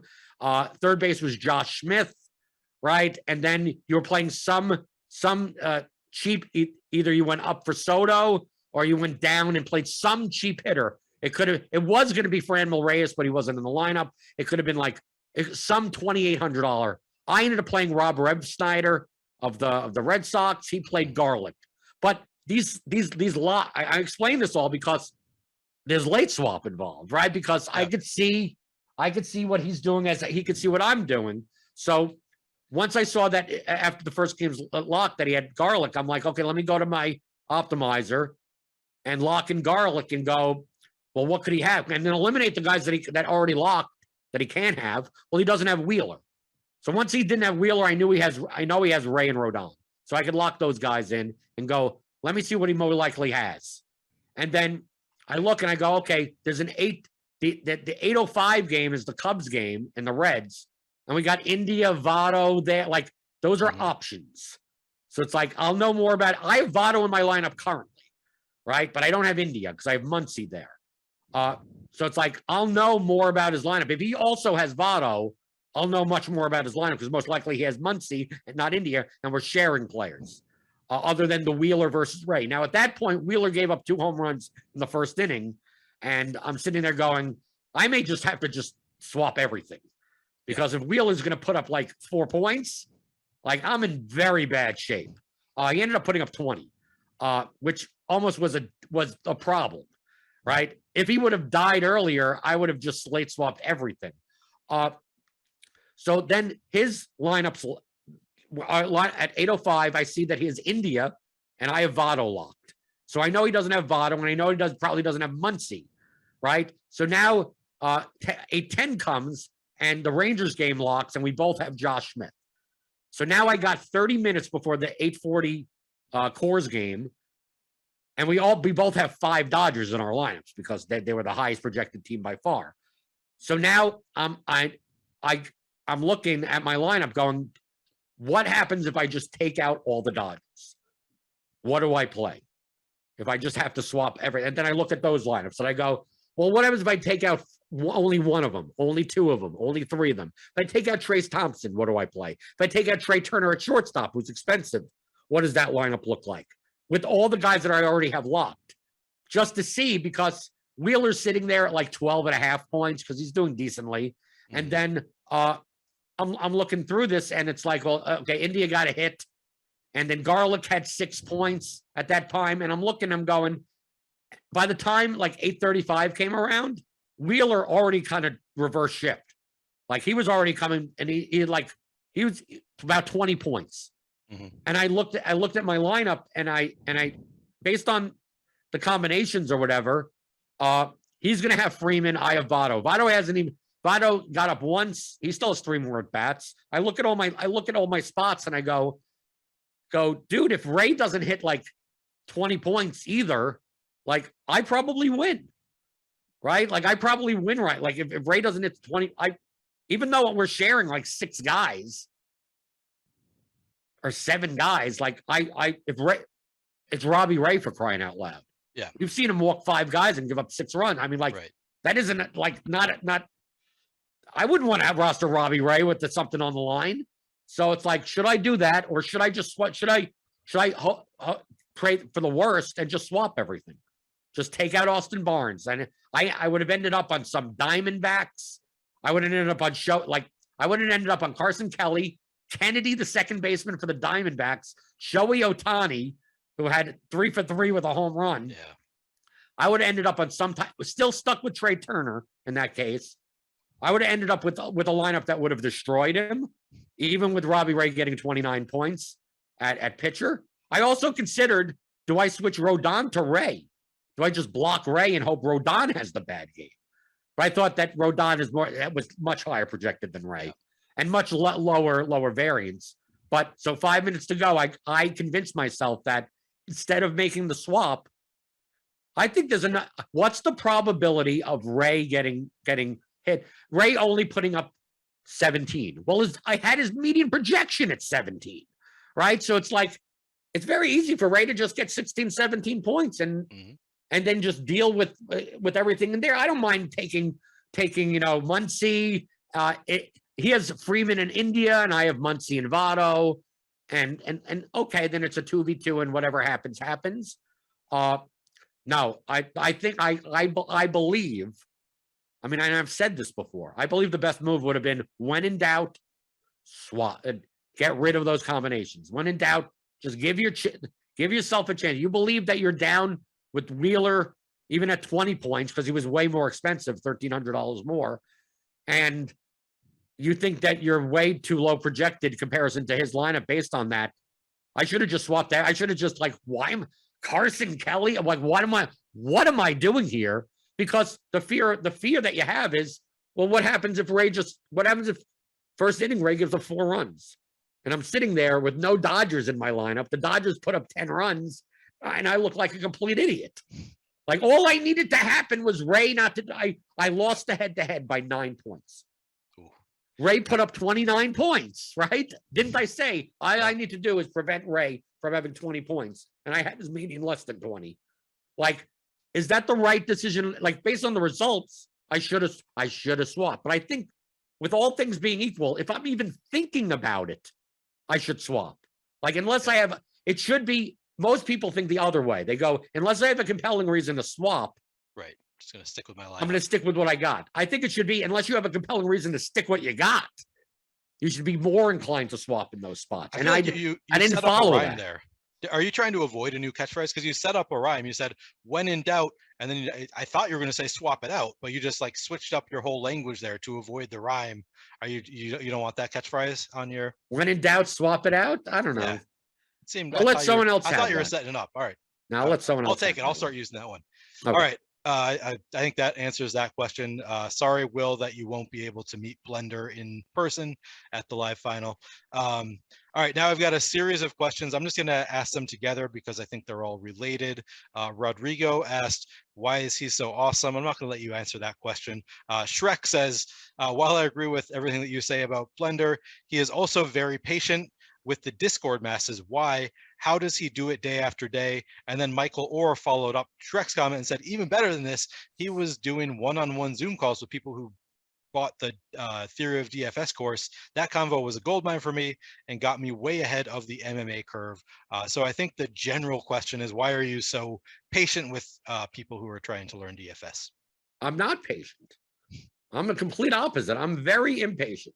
Third base was Josh Smith, right? And then you were playing some cheap, either you went up for Soto or you went down and played some cheap hitter. It was going to be Franmil Reyes, but he wasn't in the lineup. It could have been like some $2,800. I ended up playing Rob Refsnyder of the Red Sox. He played Garlick. But these I explain this all because there's late swap involved, right? Because yeah. I could see what he's doing as he could see what I'm doing. So once I saw that after the first game's lock that he had Garlick, I'm like, okay, let me go to my optimizer and lock in Garlick and go, well, what could he have? And then eliminate the guys that already locked that he can't have. Well, he doesn't have Wheeler. So once he didn't have Wheeler, I know he has Ray and Rodon. So I could lock those guys in and go, let me see what he more likely has. And then I look and I go, okay, there's the 8:05 game is the Cubs game and the Reds. And we got India, Votto there. Like, those are options. So it's like, I'll know more about it. I have Votto in my lineup currently, right? But I don't have India because I have Muncy there. So it's like, I'll know more about his lineup. If he also has Votto, I'll know much more about his lineup because most likely he has Muncy and not India, and we're sharing players other than the Wheeler versus Ray. Now, at that point, Wheeler gave up 2 home runs in the first inning, and I'm sitting there going, I may just have to just swap everything because if Wheeler's going to put up like 4 points, like I'm in very bad shape. He ended up putting up 20, which almost was a problem, right? If he would have died earlier, I would have just slate swapped everything. So then his lineups at 8:05, I see that he has India and I have Votto locked. So I know he doesn't have Votto, and I know he probably doesn't have Muncy, right? So now 8:10 comes and the Rangers game locks, and we both have Josh Smith. So now I got 30 minutes before the 8:40 Coors game, and we both have 5 Dodgers in our lineups because they were the highest projected team by far. So now I'm looking at my lineup going, what happens if I just take out all the Dodgers? What do I play? If I just have to swap everything. And then I look at those lineups and I go, well, what happens if I take out only one of them, only 2 of them, only 3 of them? If I take out Trace Thompson, what do I play? If I take out Trey Turner at shortstop, who's expensive, what does that lineup look like? With all the guys that I already have locked, just to see, because Wheeler's sitting there at like 12.5 points because he's doing decently. Mm-hmm. And then I'm looking through this and it's like, well, okay, India got a hit. And then Garlick had 6 points at that time. And I'm going, by the time like 8:35 came around, Wheeler already kind of reverse shift. Like he was already coming and he was about 20 points. Mm-hmm. And I looked at my lineup and I based on the combinations or whatever, he's going to have Freeman. I have Votto. Votto got up once. He still has 3 more at bats. I look at all my spots and I go, dude, if Ray doesn't hit like 20 points either, like I probably win. right? Like I probably win, right? Like if Ray doesn't hit 20, even though we're sharing like 6 guys or 7 guys, like if Ray, it's Robbie Ray for crying out loud. Yeah. You've seen him walk 5 guys and give up 6 runs. I mean, like that isn't like not. I wouldn't want to have roster Robbie Ray with something on the line. So it's like, should I do that, or should I just should I pray for the worst and just swap everything? Just take out Austin Barnes, and I would have ended up on some Diamondbacks. I would have ended up on I would have ended up on Carson Kelly, Kennedy, the second baseman for the Diamondbacks, Shohei Ohtani, who had 3 for 3 with a home run. Yeah. I would have ended up on still stuck with Trey Turner in that case. I would have ended up with a lineup that would have destroyed him, even with Robbie Ray getting 29 points at pitcher. I also considered, do I switch Rodon to Ray? Do I just block Ray and hope Rodon has the bad game? But I thought that Rodon was much higher projected than Ray, and much lower variance. But so 5 minutes to go, I convinced myself that instead of making the swap, I think there's enough. What's the probability of Ray getting hit? Ray only putting up 17. Well, I had his median projection at 17, right? So it's like, it's very easy for Ray to just get 16, 17 points and then just deal with everything in there. I don't mind taking Muncy. He has Freeman in India, and I have Muncy and Votto, and okay, then it's a 2v2, and whatever happens. No, I think I believe. I mean, I've said this before. I believe the best move would have been, when in doubt, swap and get rid of those combinations. When in doubt, just give yourself a chance. You believe that you're down with Wheeler, even at 20 points, because he was way more expensive, $1,300 more, and you think that you're way too low projected in comparison to his lineup based on that. I should have just swapped that. I should have just why am Carson Kelly? I'm like, what am I doing here? Because the fear that you have is, well, what happens if first inning Ray gives up 4 runs? And I'm sitting there with no Dodgers in my lineup. The Dodgers put up 10 runs, and I look like a complete idiot. Like, all I needed to happen was Ray I lost the head-to-head by 9 points. Ooh. Ray put up 29 points, right? Didn't I say all I need to do is prevent Ray from having 20 points? And I had his median less than 20. Like, is that the right decision? Like, based on the results, I should have swapped. But I think, with all things being equal, if I'm even thinking about it, I should swap. Like, unless I have, it should be, most people think the other way. They go, unless I have a compelling reason to swap. Right. Just going to stick with my lineup. I'm going to stick with what I got. I think it should be, unless you have a compelling reason to stick what you got, you should be more inclined to swap in those spots. And I didn't follow that. There. Are you trying to avoid a new catchphrase? Because you set up a rhyme. You said, when in doubt, and then I thought you were going to say swap it out, but you just switched up your whole language there to avoid the rhyme. Are you don't want that catchphrase on your? When in doubt, swap it out. I don't know. Yeah. It seemed. I'll let someone else. I thought you were setting it up. All right. Now let someone else. I'll take it. I'll start using that one. Okay. All right. I think that answers that question. Sorry, Will, that you won't be able to meet Blender in person at the live final. All right, now I've got a series of questions. I'm just going to ask them together because I think they're all related. Rodrigo asked, why is he so awesome? I'm not going to let you answer that question. Shrek says, while I agree with everything that you say about Blender, he is also very patient with the Discord masses. Why? How does he do it day after day? And then Michael Orr followed up Shrek's comment and said, even better than this, he was doing one-on-one Zoom calls with people who bought the Theory of DFS course. That convo was a goldmine for me and got me way ahead of the MMA curve. So I think the general question is, why are you so patient with people who are trying to learn DFS? I'm not patient. I'm the complete opposite. I'm very impatient.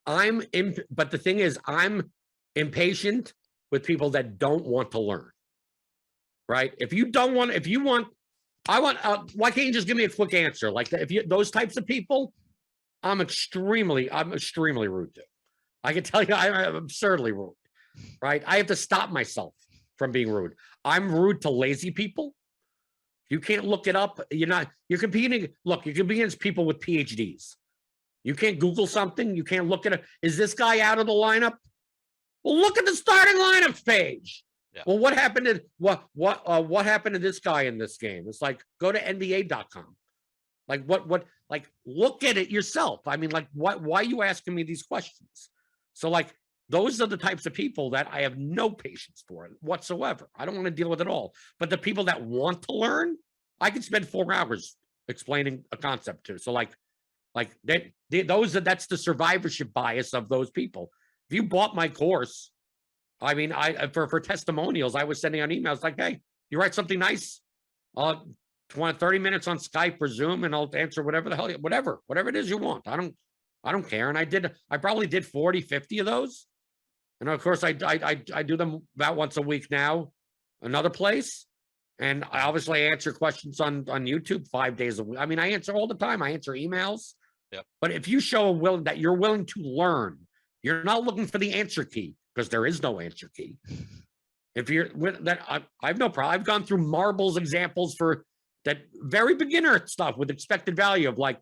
But the thing is, I'm impatient with people that don't want to learn, right? Why can't you just give me a quick answer? Like, those types of people, I'm extremely rude to. I can tell you, I'm absurdly rude, right? I have to stop myself from being rude. I'm rude to lazy people. You can't look it up. You're competing. Look, you're competing against people with PhDs. You can't Google something. You can't look at it. Is this guy out of the lineup? Well, look at the starting lineup page. Yeah. Well, what happened to what happened to this guy in this game? It's like, go to NBA.com. Like, look at it yourself. I mean, like, why are you asking me these questions? So like, those are the types of people that I have no patience for whatsoever. I don't want to deal with it all. But the people that want to learn, I could spend 4 hours explaining a concept to. So like that's the survivorship bias of those people. If you bought my course, I mean, for testimonials, I was sending out emails like, hey, you write something nice, 30 minutes on Skype or Zoom, and I'll answer whatever the hell, whatever it is you want. I don't care. And I probably did 40, 50 of those. And of course I do them about once a week now, another place. And I obviously answer questions on YouTube 5 days a week. I mean, I answer all the time. I answer emails. Yep. But if you show that you're willing to learn, you're not looking for the answer key, because there is no answer key. If you're with that, I have no problem. I've gone through marbles examples for that very beginner stuff with expected value of like,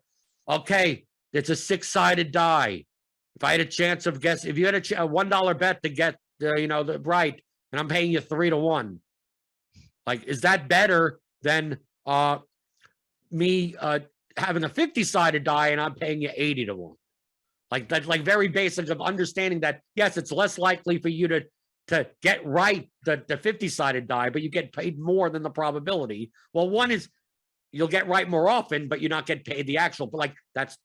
okay, it's a 6-sided die. If I had a chance of if you had a $1 bet to get the right, and I'm paying you 3-1, like, is that better than me having a 50-sided die and I'm paying you 80-1? Like that, like very basic of understanding that yes, it's less likely for you to get right the 50-sided die, but you get paid more than the probability. Well, one is you'll get right more often, but you're not get paid the actual. But like that's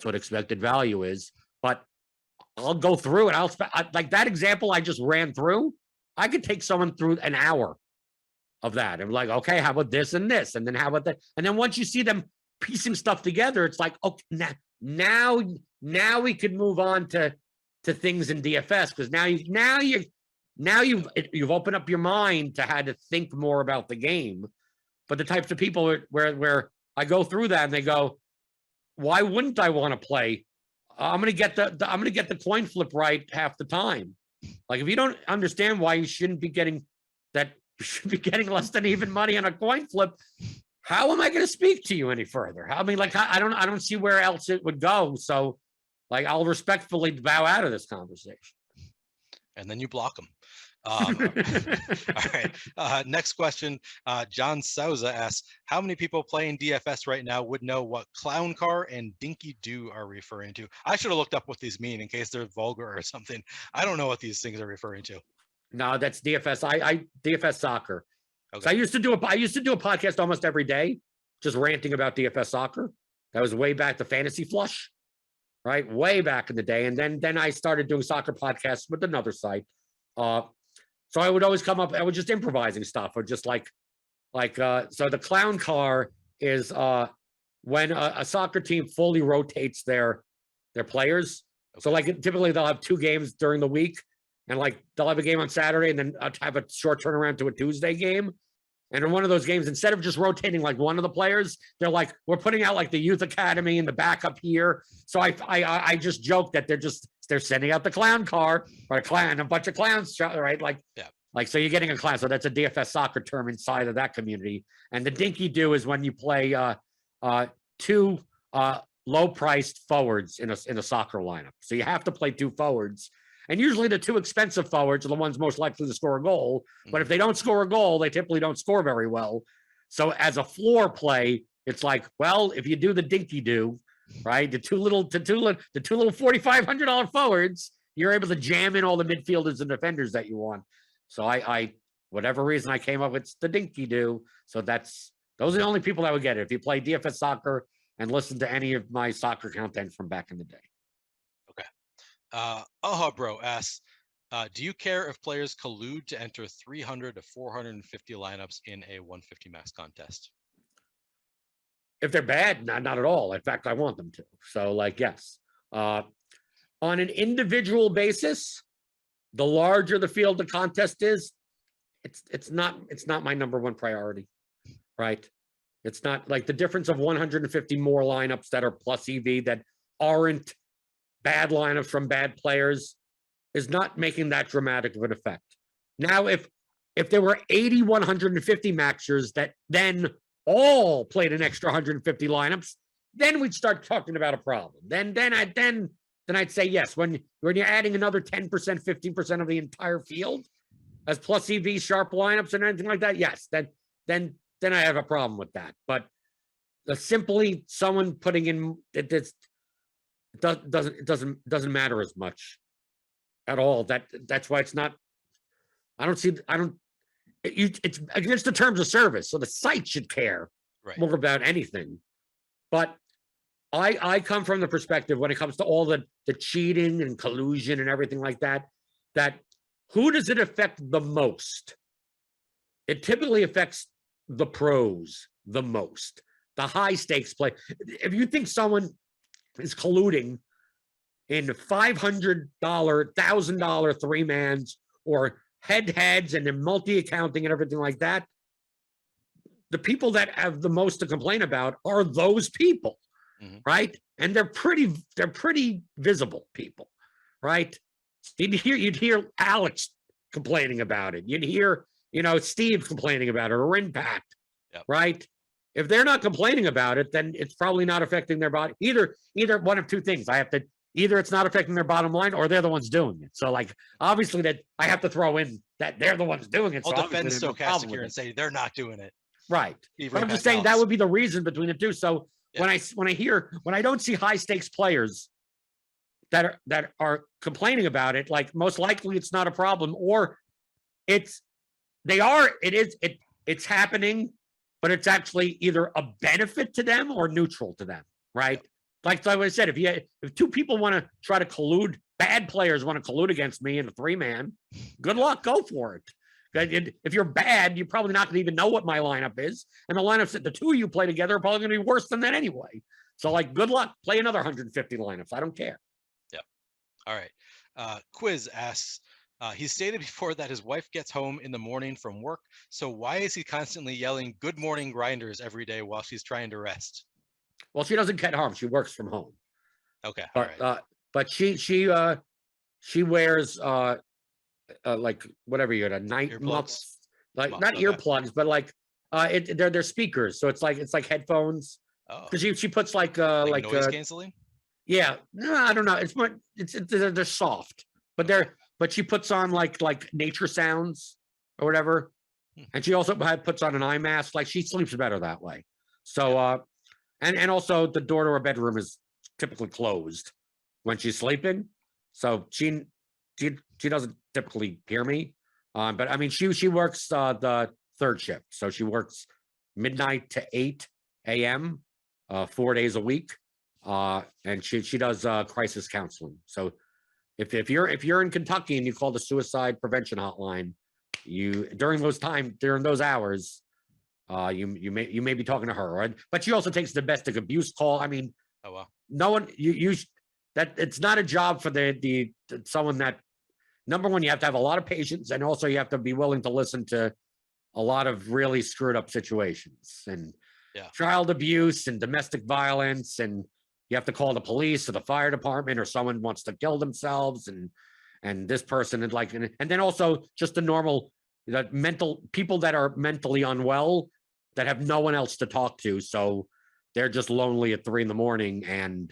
what expected value is. But I'll go through it. Like that example I just ran through. I could take someone through an hour of that. I'm like, okay, how about this and this, and then how about that? And then once you see them piecing stuff together, it's like, okay, now we could move on to things in DFS, because now you've opened up your mind to how to think more about the game. But the types of people where I go through that and they go, why wouldn't I want to play? I'm gonna get the coin flip right half the time. Like, if you don't understand why you shouldn't be getting that, you should be getting less than even money on a coin flip, how am I going to speak to you any further? I mean, like, I don't see where else it would go. So, like, I'll respectfully bow out of this conversation. And then you block them. All right. Next question. John Souza asks, how many people playing DFS right now would know what clown car and dinky do are referring to? I should have looked up what these mean in case they're vulgar or something. I don't know what these things are referring to. No, that's DFS. I DFS soccer. Okay. So I used to do a podcast almost every day, just ranting about DFS soccer. That was way back, the Fantasy Flush, right? Way back in the day. And then I started doing soccer podcasts with another site. So I would always come up, I was just improvising stuff, or just like so the clown car is when a soccer team fully rotates their players. Okay. So like typically they'll have 2 games during the week, and like they'll have a game on Saturday and then have a short turnaround to a Tuesday game. And in one of those games, instead of just rotating like one of the players, they're like, we're putting out like the youth academy and the backup here. So I just joke that they're sending out the clown car, or a bunch of clowns, right? Like, yeah. Like, so you're getting a clown. So that's a DFS soccer term inside of that community. And the dinky do is when you play 2 low-priced forwards in a soccer lineup. So you have to play 2 forwards. And usually the 2 expensive forwards are the ones most likely to score a goal. But if they don't score a goal, they typically don't score very well. So as a floor play, it's like, well, if you do the dinky do, right, the two little $4,500 forwards, you're able to jam in all the midfielders and defenders that you want. So I whatever reason I came up with the dinky do. So those are the only people that would get it. If you play DFS soccer and listen to any of my soccer content from back in the day. Okay. Bro asks, do you care if players collude to enter 300 to 450 lineups in a 150 max contest? If they're bad, not at all. In fact, I want them to. So, like, yes. On an individual basis, the larger the field the contest is, it's not my number one priority, right? It's not like the difference of 150 more lineups that are plus EV that aren't bad lineups from bad players is not making that dramatic of an effect. Now, if there were 80 150 maxers that then all played an extra 150 lineups, then we'd start talking about a problem. Then I'd say yes. When you're adding another 10%, 15% of the entire field as plus EV sharp lineups and anything like that, yes. Then I have a problem with that. But simply someone putting in it doesn't matter as much at all. That's why it's not. It's against the terms of service, so the site should care more about anything. But I come from the perspective when it comes to all the cheating and collusion and everything like that, that who does it affect the most? It typically affects the pros the most, the high stakes play. If you think someone is colluding in $500, $1,000 three-mans or heads and in multi-accounting and everything like that, the people that have the most to complain about are those people, right? And they're pretty visible people, right? You'd hear Alex complaining about it. You'd hear, Steve complaining about it, or Impact, right? If they're not complaining about it, then it's probably not affecting their body. Either one of two things. Either it's not affecting their bottom line, or they're the ones doing it. So, like, obviously, that I have to throw in that they're the ones doing it. I'll defend Stokastic here and say they're not doing it. Right. But I'm just saying that would be the reason between the two. So when I don't see high stakes players that are complaining about it, like, most likely it's not a problem, or it's happening, but it's actually either a benefit to them or neutral to them, right? Like I said, if two people want to try to collude, bad players want to collude against me in a three-man, good luck, go for it. If you're bad, you're probably not going to even know what my lineup is, and the lineups that the two of you play together are probably going to be worse than that anyway. So, like, good luck, play another 150 lineups. I don't care. Yeah. All right. Quiz asks, he stated before that his wife gets home in the morning from work, so why is he constantly yelling "Good morning, grinders" every day while she's trying to rest? Well, she doesn't get home; she works from home. Okay, but she wears like, whatever you're at, night muffs, like not earplugs, but like they're speakers, so it's like headphones. Oh, because she puts like noise canceling. Yeah, no, I don't know. It's more they're soft, but she puts on like nature sounds or whatever, and she also puts on an eye mask. Like, she sleeps better that way. So and also the door to her bedroom is typically closed when she's sleeping, so she doesn't typically hear me. But I mean, she works the third shift, so she works midnight to 8 a.m. 4 days a week, and she does crisis counseling. So if you're in Kentucky and you call the suicide prevention hotline, during those hours, you may be talking to her, right? But she also takes domestic abuse call. I mean, oh wow, no one that it's not a job for someone that, number one, you have to have a lot of patience, and also you have to be willing to listen to a lot of really screwed up situations, and child abuse and domestic violence, and you have to call the police or the fire department, or someone wants to kill themselves, and this person is like, and then also just the normal mental people that are mentally unwell, that have no one else to talk to, so they're just lonely at 3 a.m.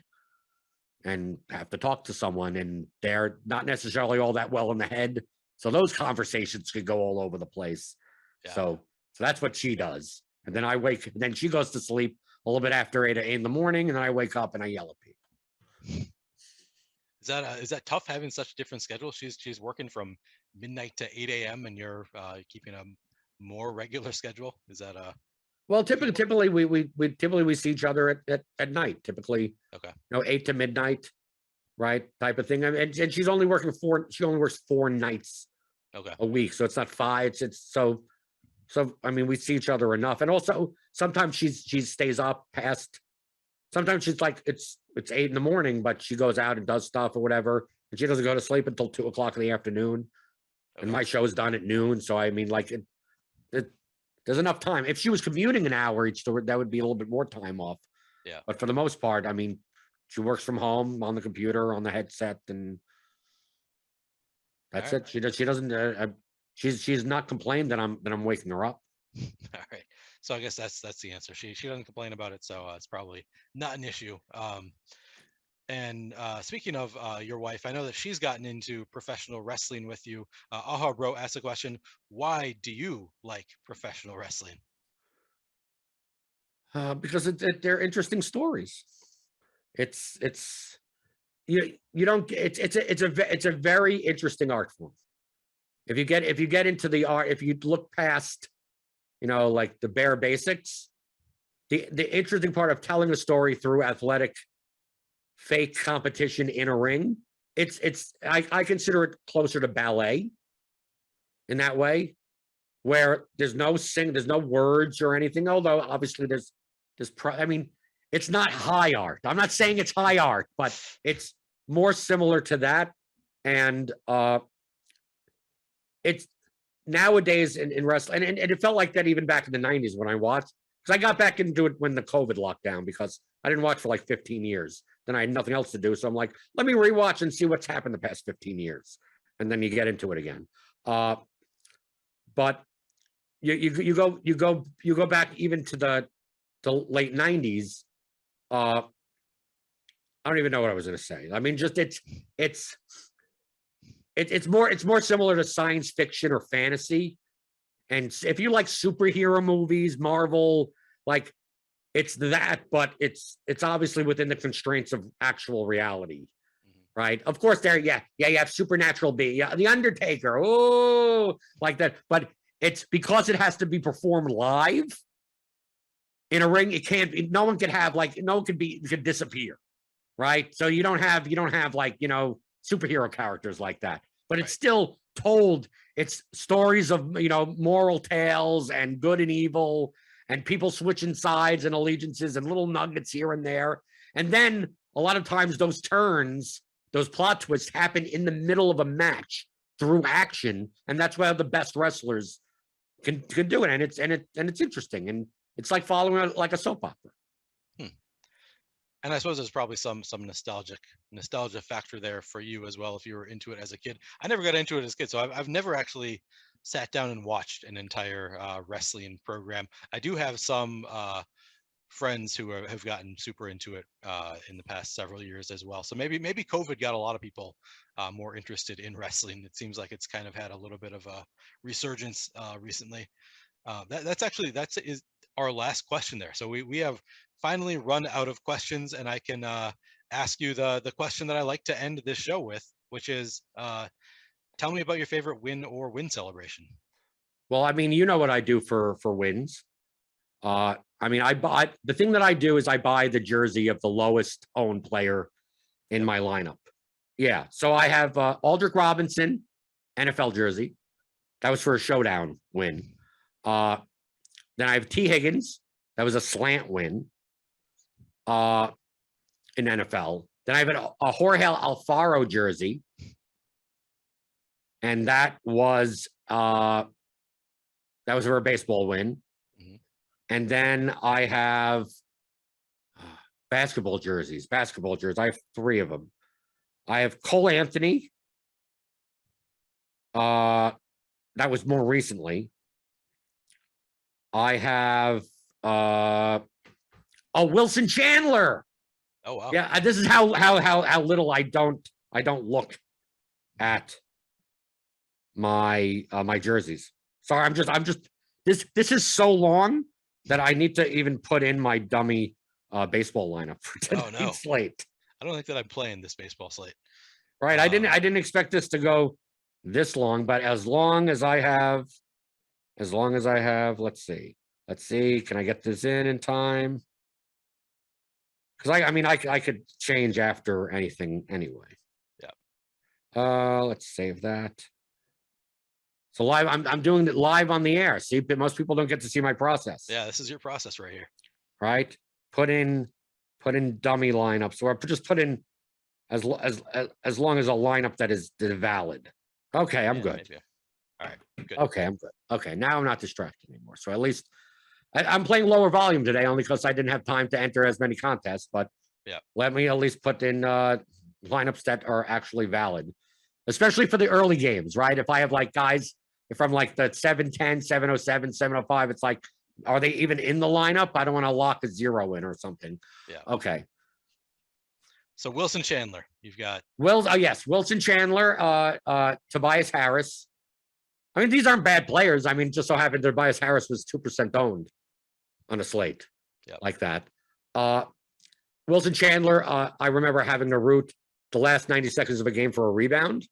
and have to talk to someone, and they're not necessarily all that well in the head, so those conversations could go all over the place. So that's what she does. And then and then she goes to sleep a little bit after 8 in the morning, and then I wake up and I yell at people. Is that tough, having such a different schedule? She's working from midnight to 8 a.m. and you're keeping a more regular schedule. Is that well, typically we see each other at night, typically, 8 to midnight, right, type of thing. And she's only working she only works 4 nights a week, so it's not 5. It's so I mean, we see each other enough. And also sometimes she stays up past, sometimes she's like, it's 8 a.m, but she goes out and does stuff or whatever, and she doesn't go to sleep until 2 o'clock in the afternoon. And my show is done at noon, so I mean, like, there's enough time. If she was commuting an hour each, that would be a little bit more time off. Yeah. But for the most part, I mean, she works from home on the computer, on the headset, and that's it. She doesn't. She's not complained that I'm waking her up. All right. So I guess that's the answer. She doesn't complain about it, so it's probably not an issue. And speaking of your wife, I know that she's gotten into professional wrestling with you. Aha Bro asked a question: why do you like professional wrestling? Because they're interesting stories. It's you don't it's a very interesting art form. If you get into the art, if you look past, like the bare basics, the interesting part of telling a story through athletic fake competition in a ring, I consider it closer to ballet in that way, where there's no words or anything, although obviously I mean, it's not high art. I'm not saying it's high art, but it's more similar to that. And it's nowadays in wrestling, and it felt like that even back in the 90s when I watched, because I got back into it when the COVID lockdown, because I didn't watch for like 15 years. Then I had nothing else to do. So I'm like, let me rewatch and see what's happened the past 15 years. And then you get into it again. But you go back even to the late 90s. I don't even know what I was going to say. I mean, just it's more similar to science fiction or fantasy. And if you like superhero movies, Marvel, like it's that, but it's obviously within the constraints of actual reality, right? Of course, you have supernatural being, the Undertaker, like that, but it's because it has to be performed live in a ring. It can't be. No one could disappear, right? So you don't have like superhero characters like that, but it's still told. It's stories of moral tales and good and evil and people switching sides and allegiances and little nuggets here and there. And then a lot of times those turns, those plot twists happen in the middle of a match through action, and that's why the best wrestlers can do it. And it's interesting, and it's like following like a soap opera. And I suppose there's probably some nostalgia factor there for you as well, if you were into it as a kid. I never got into it as a kid, so I've never actually sat down and watched an entire wrestling program. I do have some friends who have gotten super into it in the past several years as well. So maybe COVID got a lot of people more interested in wrestling. It seems like it's kind of had a little bit of a resurgence recently. That's our last question there. So we have finally run out of questions, and I can ask you the question that I like to end this show with, which is tell me about your favorite win or win celebration. Well, I mean, you know what I do for wins. I mean, the thing that I do is I buy the jersey of the lowest owned player in my lineup. Yeah. So I have Aldrick Robinson, NFL jersey. That was for a showdown win. Then I have T. Higgins. That was a slant win in NFL. Then I have a Jorge Alfaro jersey. And that was for a baseball win. Mm-hmm. And then I have basketball jerseys. I have 3 of them. I have Cole Anthony. That was more recently. I have Wilson Chandler. Oh wow. Yeah, this is how little I don't look at my my jerseys. Sorry, I'm just this is so long that I need to even put in my dummy baseball lineup for today's slate. I don't think that I'm playing this baseball slate. Right. I didn't expect this to go this long, but as long as I have, let's see, can I get this in time? Because I could change after anything anyway. Yeah. Let's save that. So live, I'm doing it live on the air. See, but most people don't get to see my process. Yeah, this is your process right here. Right. Put in dummy lineups, or just put in as long as a lineup that is valid. Okay, I'm good. Maybe. All right, good. Okay, I'm good. Okay, now I'm not distracted anymore. So at least I'm playing lower volume today, only because I didn't have time to enter as many contests. But let me at least put in lineups that are actually valid, especially for the early games, right? If I have like guys, if I'm like the 710, 707, 705, it's like, are they even in the lineup? I don't want to lock a 0 in or something. Yeah. Okay. So Wilson Chandler, you've got yes, Wilson Chandler, Tobias Harris. I mean, these aren't bad players. I mean, just so happened Tobias Harris was 2% owned on a slate. like that. Wilson Chandler, I remember having to root the last 90 seconds of a game for a rebound,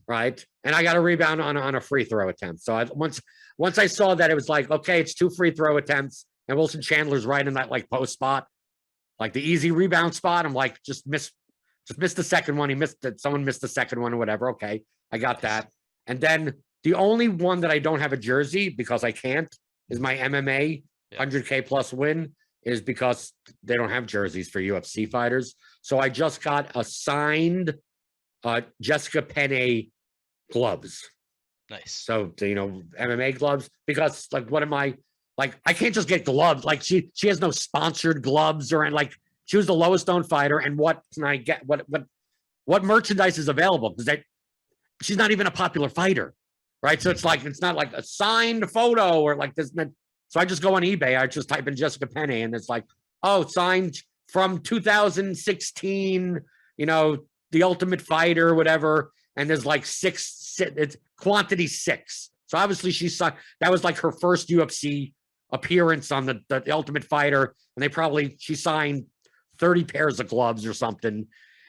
right? And I got a rebound on a free throw attempt. So once I saw that, it was like, okay, it's 2 free throw attempts, and Wilson Chandler's right in that like post spot, like the easy rebound spot. I'm like, just missed the second one. He missed it. Someone missed the second one or whatever. Okay, I got that. And then the only one that I don't have a jersey because I can't is my MMA 100K plus win, is because they don't have jerseys for UFC fighters. So I just got a signed Jessica Penne gloves. Nice. So, MMA gloves, because like, what am I, like, I can't just get gloves. Like she has no sponsored gloves or like, she was the lowest known fighter. And what can I get? What merchandise is available? Because she's not even a popular fighter, right? So it's not like a signed photo or like this. So I just go on eBay. I just type in Jessica Penne, and it's like, oh, signed from 2016. The Ultimate Fighter, whatever. And there's like 6. It's quantity 6. So obviously she signed. That was like her first UFC appearance on the Ultimate Fighter, and she signed 30 pairs of gloves or something.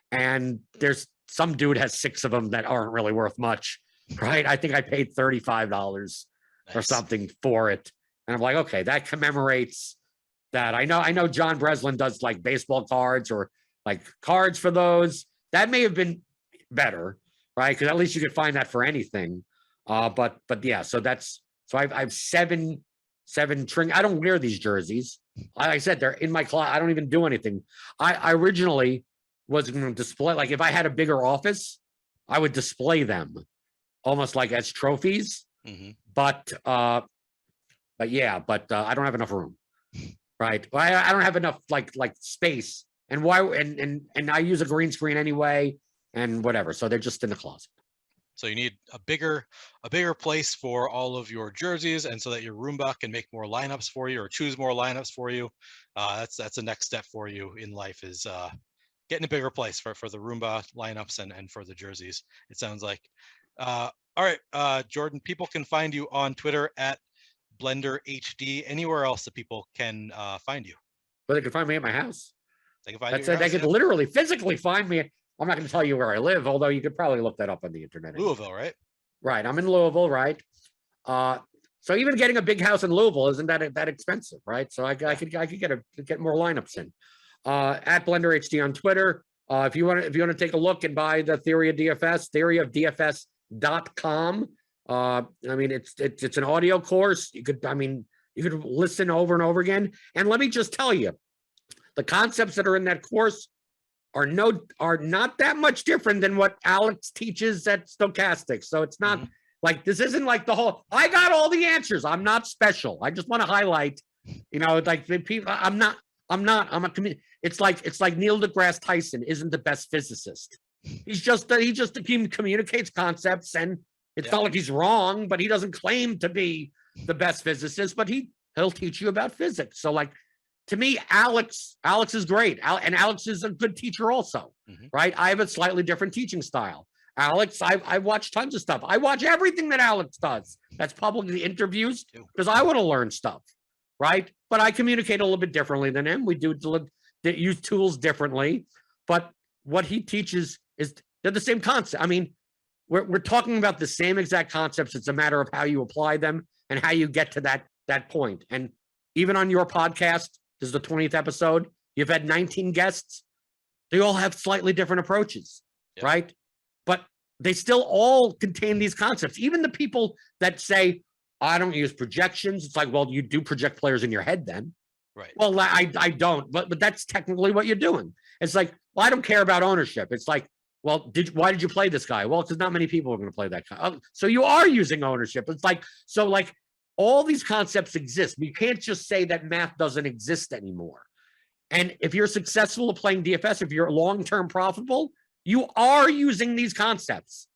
And there's some dude has 6 of them that aren't really worth much, right? I think I paid $35 or something for it. And I'm like, okay, that commemorates that. I know John Breslin does like baseball cards or like cards for those. That may have been better, right? Because at least you could find that for anything. But yeah, so I have 7 I don't wear these jerseys. Like I said, they're in my closet. I don't even do anything. I originally was going to display, like if I had a bigger office, I would display them almost like as trophies. Mm-hmm. But I don't have enough room, right? I don't have enough like space, and I use a green screen anyway, and whatever. So they're just in the closet. So you need a bigger place for all of your jerseys, and so that your Roomba can make more lineups for you or choose more lineups for you. That's the next step for you in life, is getting a bigger place for the Roomba lineups and for the jerseys. It sounds like. All right, Jordan, people can find you on Twitter at BlenderHD. Anywhere else that people can find you? But they can find me at my house. They can find you. They could literally physically find me. I'm not going to tell you where I live, although you could probably look that up on the internet. Louisville, right? Right. I'm in Louisville, right? So even getting a big house in Louisville isn't that expensive, right? So I could get more lineups in. At BlenderHD on Twitter. If you want to take a look and buy the Theory of DFS, it's an audio course. You could listen over and over again. And let me just tell you, the concepts that are in that course are not that much different than what Alex teaches at Stokastic. So it's not like, this isn't like the whole, I got all the answers. I'm not special. I just want to highlight, like the people, I'm a community. It's like Neil deGrasse Tyson isn't the best physicist. He just communicates concepts, and it's not like he's wrong, but he doesn't claim to be the best physicist, but he'll teach you about physics. So like, to me, Alex is great. And Alex is a good teacher also, right? I have a slightly different teaching style. Alex, I watch tons of stuff. I watch everything that Alex does. That's publicly interviews, because I want to learn stuff, right? But I communicate a little bit differently than him. We use tools differently, but what he teaches they're the same concept. I mean, we're talking about the same exact concepts. It's a matter of how you apply them and how you get to that point. And even on your podcast, this is the 20th episode, you've had 19 guests. They all have slightly different approaches, right? But they still all contain these concepts. Even the people that say, I don't use projections. It's like, well, you do project players in your head then. Right. Well, I don't, but that's technically what you're doing. It's like, well, I don't care about ownership. It's like, well, why did you play this guy? Well, because not many people are going to play that guy. Oh, so you are using ownership. It's like, so like all these concepts exist. You can't just say that math doesn't exist anymore. And if you're successful at playing DFS, if you're long-term profitable, you are using these concepts.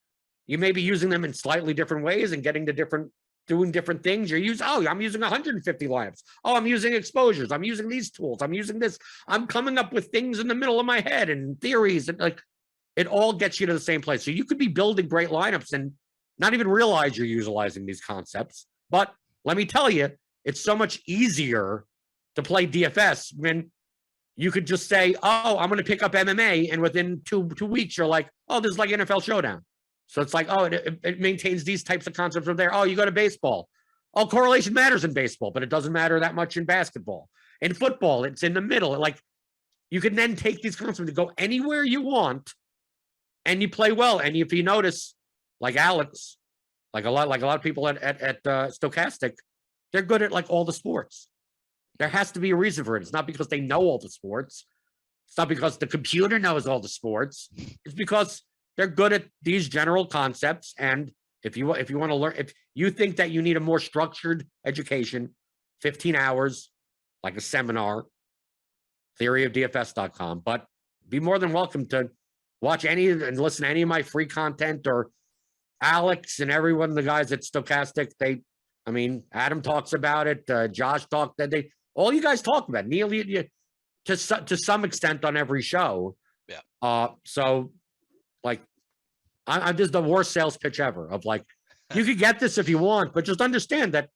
You may be using them in slightly different ways and doing different things. I'm using 150 lineups. Oh, I'm using exposures. I'm using these tools. I'm using this. I'm coming up with things in the middle of my head and theories, and like it all gets you to the same place. So you could be building great lineups and not even realize you're utilizing these concepts. But let me tell you, it's so much easier to play DFS when you could just say, oh, I'm going to pick up MMA, and within two weeks, you're like, oh, this is like NFL Showdown. So it's like, oh, it maintains these types of concepts from there. Oh, you go to baseball. Oh, correlation matters in baseball, but it doesn't matter that much in basketball. In football, it's in the middle. Like, you can then take these concepts to go anywhere you want, and you play well. And if you notice, like Alex, like a lot of people at Stokastic, they're good at like all the sports. There has to be a reason for it. It's not because they know all the sports. It's not because the computer knows all the sports. It's because they're good at these general concepts. And if you want to learn, if you think that you need a more structured education, 15 hours, like a seminar, theoryofdfs.com, but be more than welcome to watch any and listen to any of my free content, or Alex and everyone, the guys at Stokastic. Adam talks about it. Josh talked that all you guys talk about. Neil, to some extent on every show. Yeah. So like, I'm just the worst sales pitch ever of like, you could get this if you want, but just understand that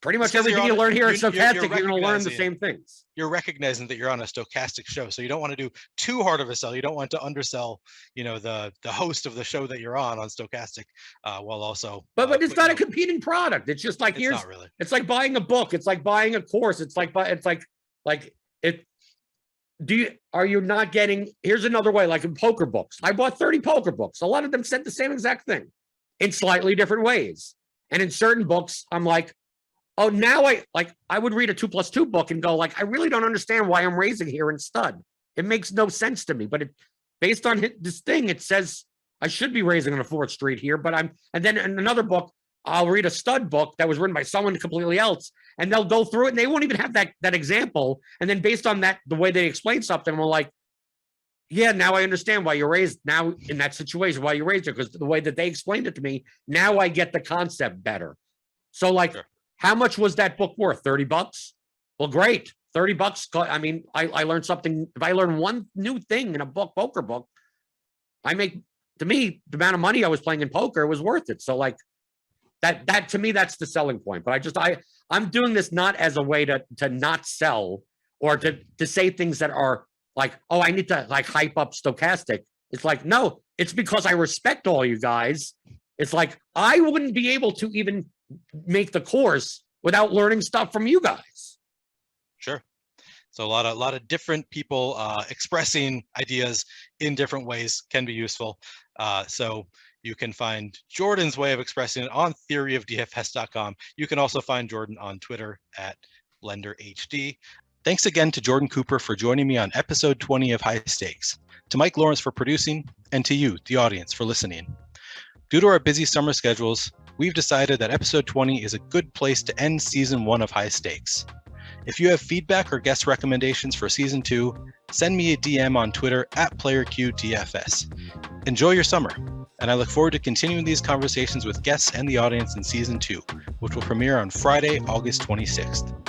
pretty much everything you learn here at Stokastic, you're going to learn the same things. You're recognizing that you're on a Stokastic show, so you don't want to do too hard of a sell. You don't want to undersell, the host of the show that you're on Stokastic, while also. But it's not a competing product. It's just like, not really. It's like buying a book. It's like buying a course. Are you not getting? Here's another way. Like in poker books, I bought 30 poker books. A lot of them said the same exact thing, in slightly different ways. And in certain books, I'm like, oh, now I would read a 2+2 book and go like, I really don't understand why I'm raising here in stud. It makes no sense to me, but based on this thing, it says I should be raising on a 4th street here, but and then in another book, I'll read a stud book that was written by someone completely else, and they'll go through it and they won't even have that example. And then based on that, the way they explain something, we're like, yeah, now I understand why you raised now in that situation, why you raised it, because the way that they explained it to me, now I get the concept better. So like, sure. How much was that book worth? $30? Well, great. $30. I learned something. If I learn one new thing in a poker book, to me, the amount of money I was playing in poker was worth it. So like that to me, that's the selling point. But I'm doing this not as a way to not sell, or to say things that are like, oh, I need to like hype up Stokastic. It's like, no, it's because I respect all you guys. It's like, I wouldn't be able to even make the course without learning stuff from you guys. Sure. So a lot of different people expressing ideas in different ways can be useful. So you can find Jordan's way of expressing it on theoryofdfs.com. You can also find Jordan on Twitter at BlenderHD. Thanks again to Jordan Cooper for joining me on episode 20 of High Stakes, to Mike Lawrence for producing, and to you, the audience, for listening. Due to our busy summer schedules, we've decided that episode 20 is a good place to end season 1 of High Stakes. If you have feedback or guest recommendations for season 2, send me a DM on Twitter at PlayerQDFS. Enjoy your summer, and I look forward to continuing these conversations with guests and the audience in season 2, which will premiere on Friday, August 26th.